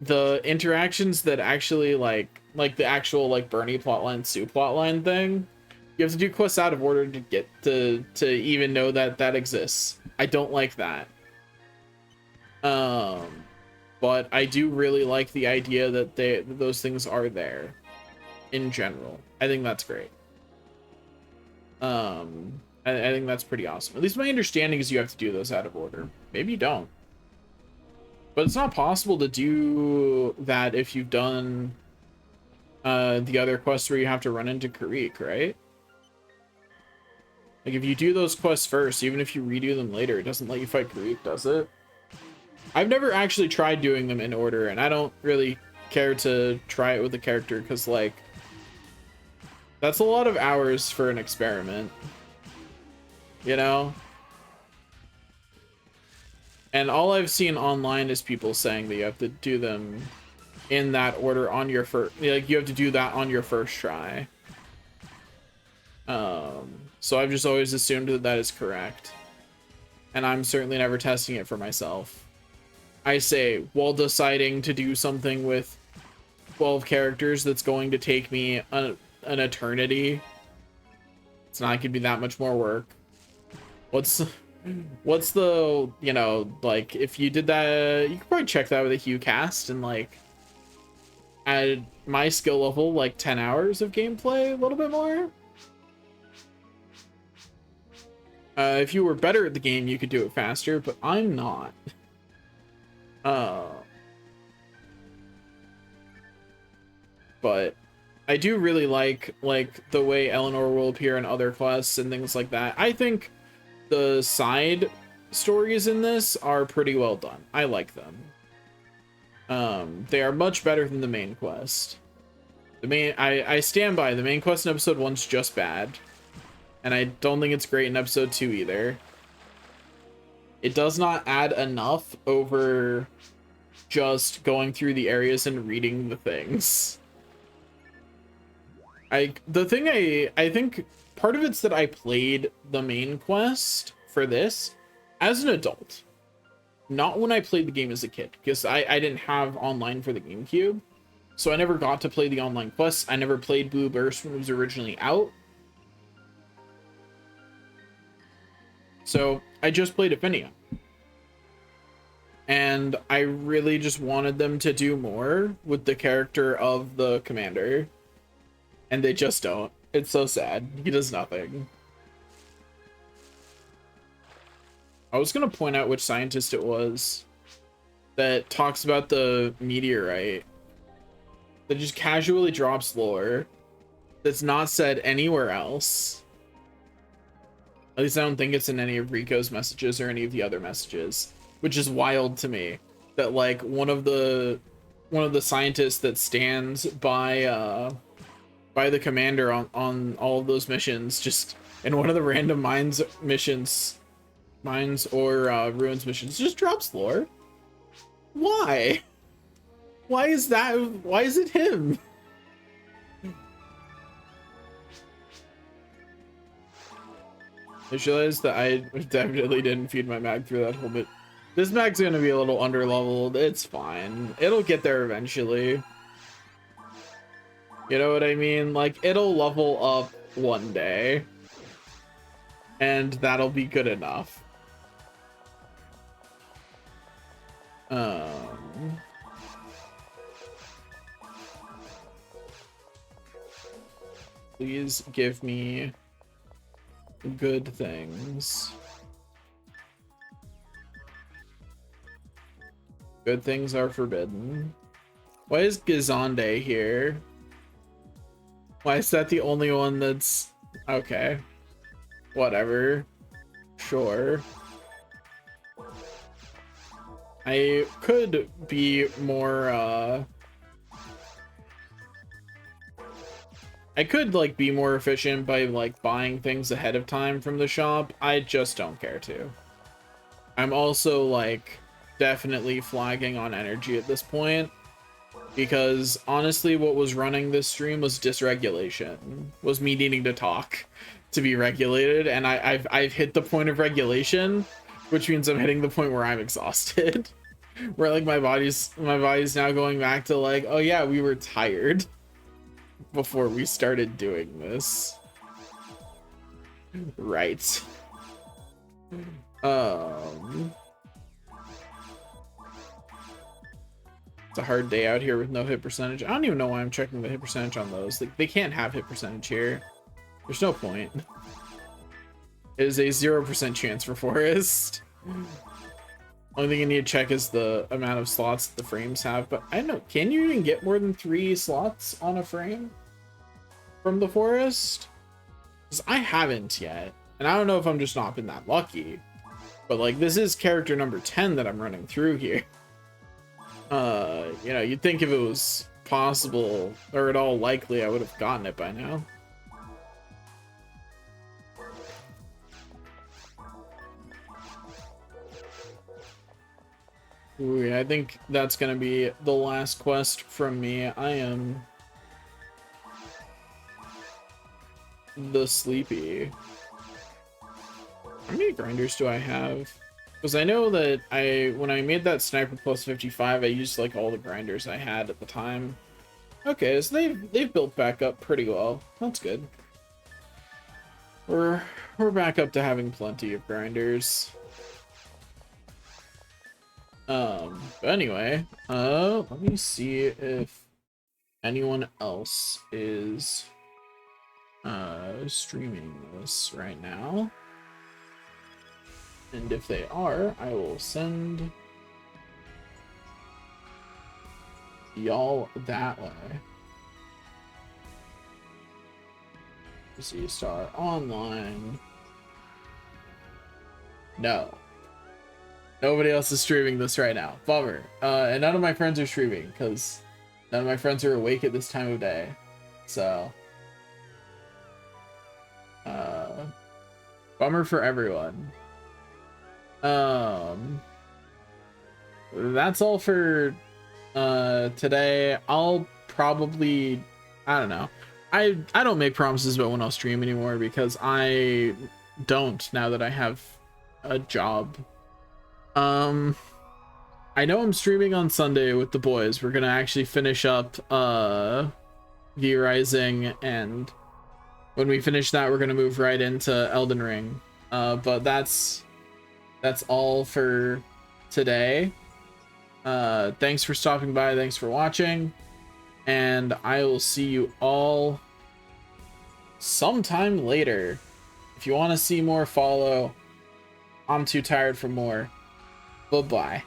the interactions that actually like the actual like Bernie plotline, Sue plotline thing, you have to do quests out of order to get to even know that that exists. I don't like that. But I do really like the idea that those things are there in general. I think that's great. I think that's pretty awesome. At least my understanding is you have to do those out of order. Maybe you don't. But it's not possible to do that if you've done the other quests where you have to run into Karik, right? Like if you do those quests first, even if you redo them later, it doesn't let you fight Karik, does it? I've never actually tried doing them in order, and I don't really care to try it with the character because, like, that's a lot of hours for an experiment, you know? And all I've seen online is people saying that you have to do them in that order on your first, like, you have to do that on your first try. So I've just always assumed that that is correct. And I'm certainly never testing it for myself. I say, while deciding to do something with 12 characters that's going to take me an eternity, it's not gonna be that much more work. What's the, you know, like, if you did that, you could probably check that with a Hue cast and, like, add my skill level, like, 10 hours of gameplay, a little bit more. If you were better at the game, you could do it faster, but I'm not. But I do really like the way Eleanor will appear in other quests and things like that. I think the side stories in this are pretty well done. I like them. They are much better than the main quest. I stand by the main quest in episode 1's just bad. And I don't think it's great in episode 2 either. It does not add enough over just going through the areas and reading the things. I think part of it's that I played the main quest for this as an adult, not when I played the game as a kid, because I didn't have online for the GameCube, so I never got to play the online quests. I never played Blue Burst when it was originally out, so I just played Affinia. And I really just wanted them to do more with the character of the commander. And they just don't. It's so sad. He does nothing. I was going to point out which scientist it was that talks about the meteorite that just casually drops lore that's not said anywhere else. At least I don't think it's in any of Rico's messages or any of the other messages. Which is wild to me that like one of the scientists that stands by the commander on all of those missions, just in one of the random mines or ruins missions, just drops lore. Why is it him? I just realized that I definitely didn't feed my mag through that whole bit. This mag's gonna be a little under-leveled. It's fine. It'll get there eventually. You know what I mean? Like, it'll level up one day. And that'll be good enough. Please give me good things. Good things are forbidden. Why is Gizande here? Why is that the only one that's... Okay. Whatever. Sure. I could be more, I could, like, be more efficient by, like, buying things ahead of time from the shop. I just don't care to. I'm also, like, definitely flagging on energy at this point. Because, honestly, what was running this stream was dysregulation. Was me needing to talk to be regulated. And I've hit the point of regulation, which means I'm hitting the point where I'm exhausted. Where, like, my body's now going back to, like, oh yeah, we were tired before we started doing this. Right. It's a hard day out here with no hit percentage. I don't even know why I'm checking the hit percentage on those. Like, they can't have hit percentage here. There's no point. It is a 0% chance for Forest. Only thing you need to check is the amount of slots the frames have, but I don't know, can you even get more than 3 slots on a frame from the Forest? Because I haven't yet, and I don't know if I'm just not been that lucky, but like, this is character number 10 that I'm running through here. You know, you'd think if it was possible or at all likely, I would have gotten it by now. Ooh, yeah, I think that's gonna be the last quest from me. I am the sleepy. How many grinders do I have? Because I know that when I made that sniper plus 55, I used like all the grinders I had at the time. Okay, so they've built back up pretty well. That's good. We're back up to having plenty of grinders. But anyway, let me see if anyone else is streaming this right now. And if they are, I will send y'all that way. See Star Online. No. Nobody else is streaming this right now. Bummer. And none of my friends are streaming because none of my friends are awake at this time of day. So, bummer for everyone. That's all for today. I'll probably, I don't know. I don't make promises about when I'll stream anymore because I don't, now that I have a job. I know I'm streaming on Sunday with the boys. We're gonna actually finish up V Rising, and when we finish that, we're gonna move right into Elden Ring. But that's all for today. Thanks for stopping by, thanks for watching, and I will see you all sometime later. If you want to see more, follow. I'm too tired for more. Bye-bye.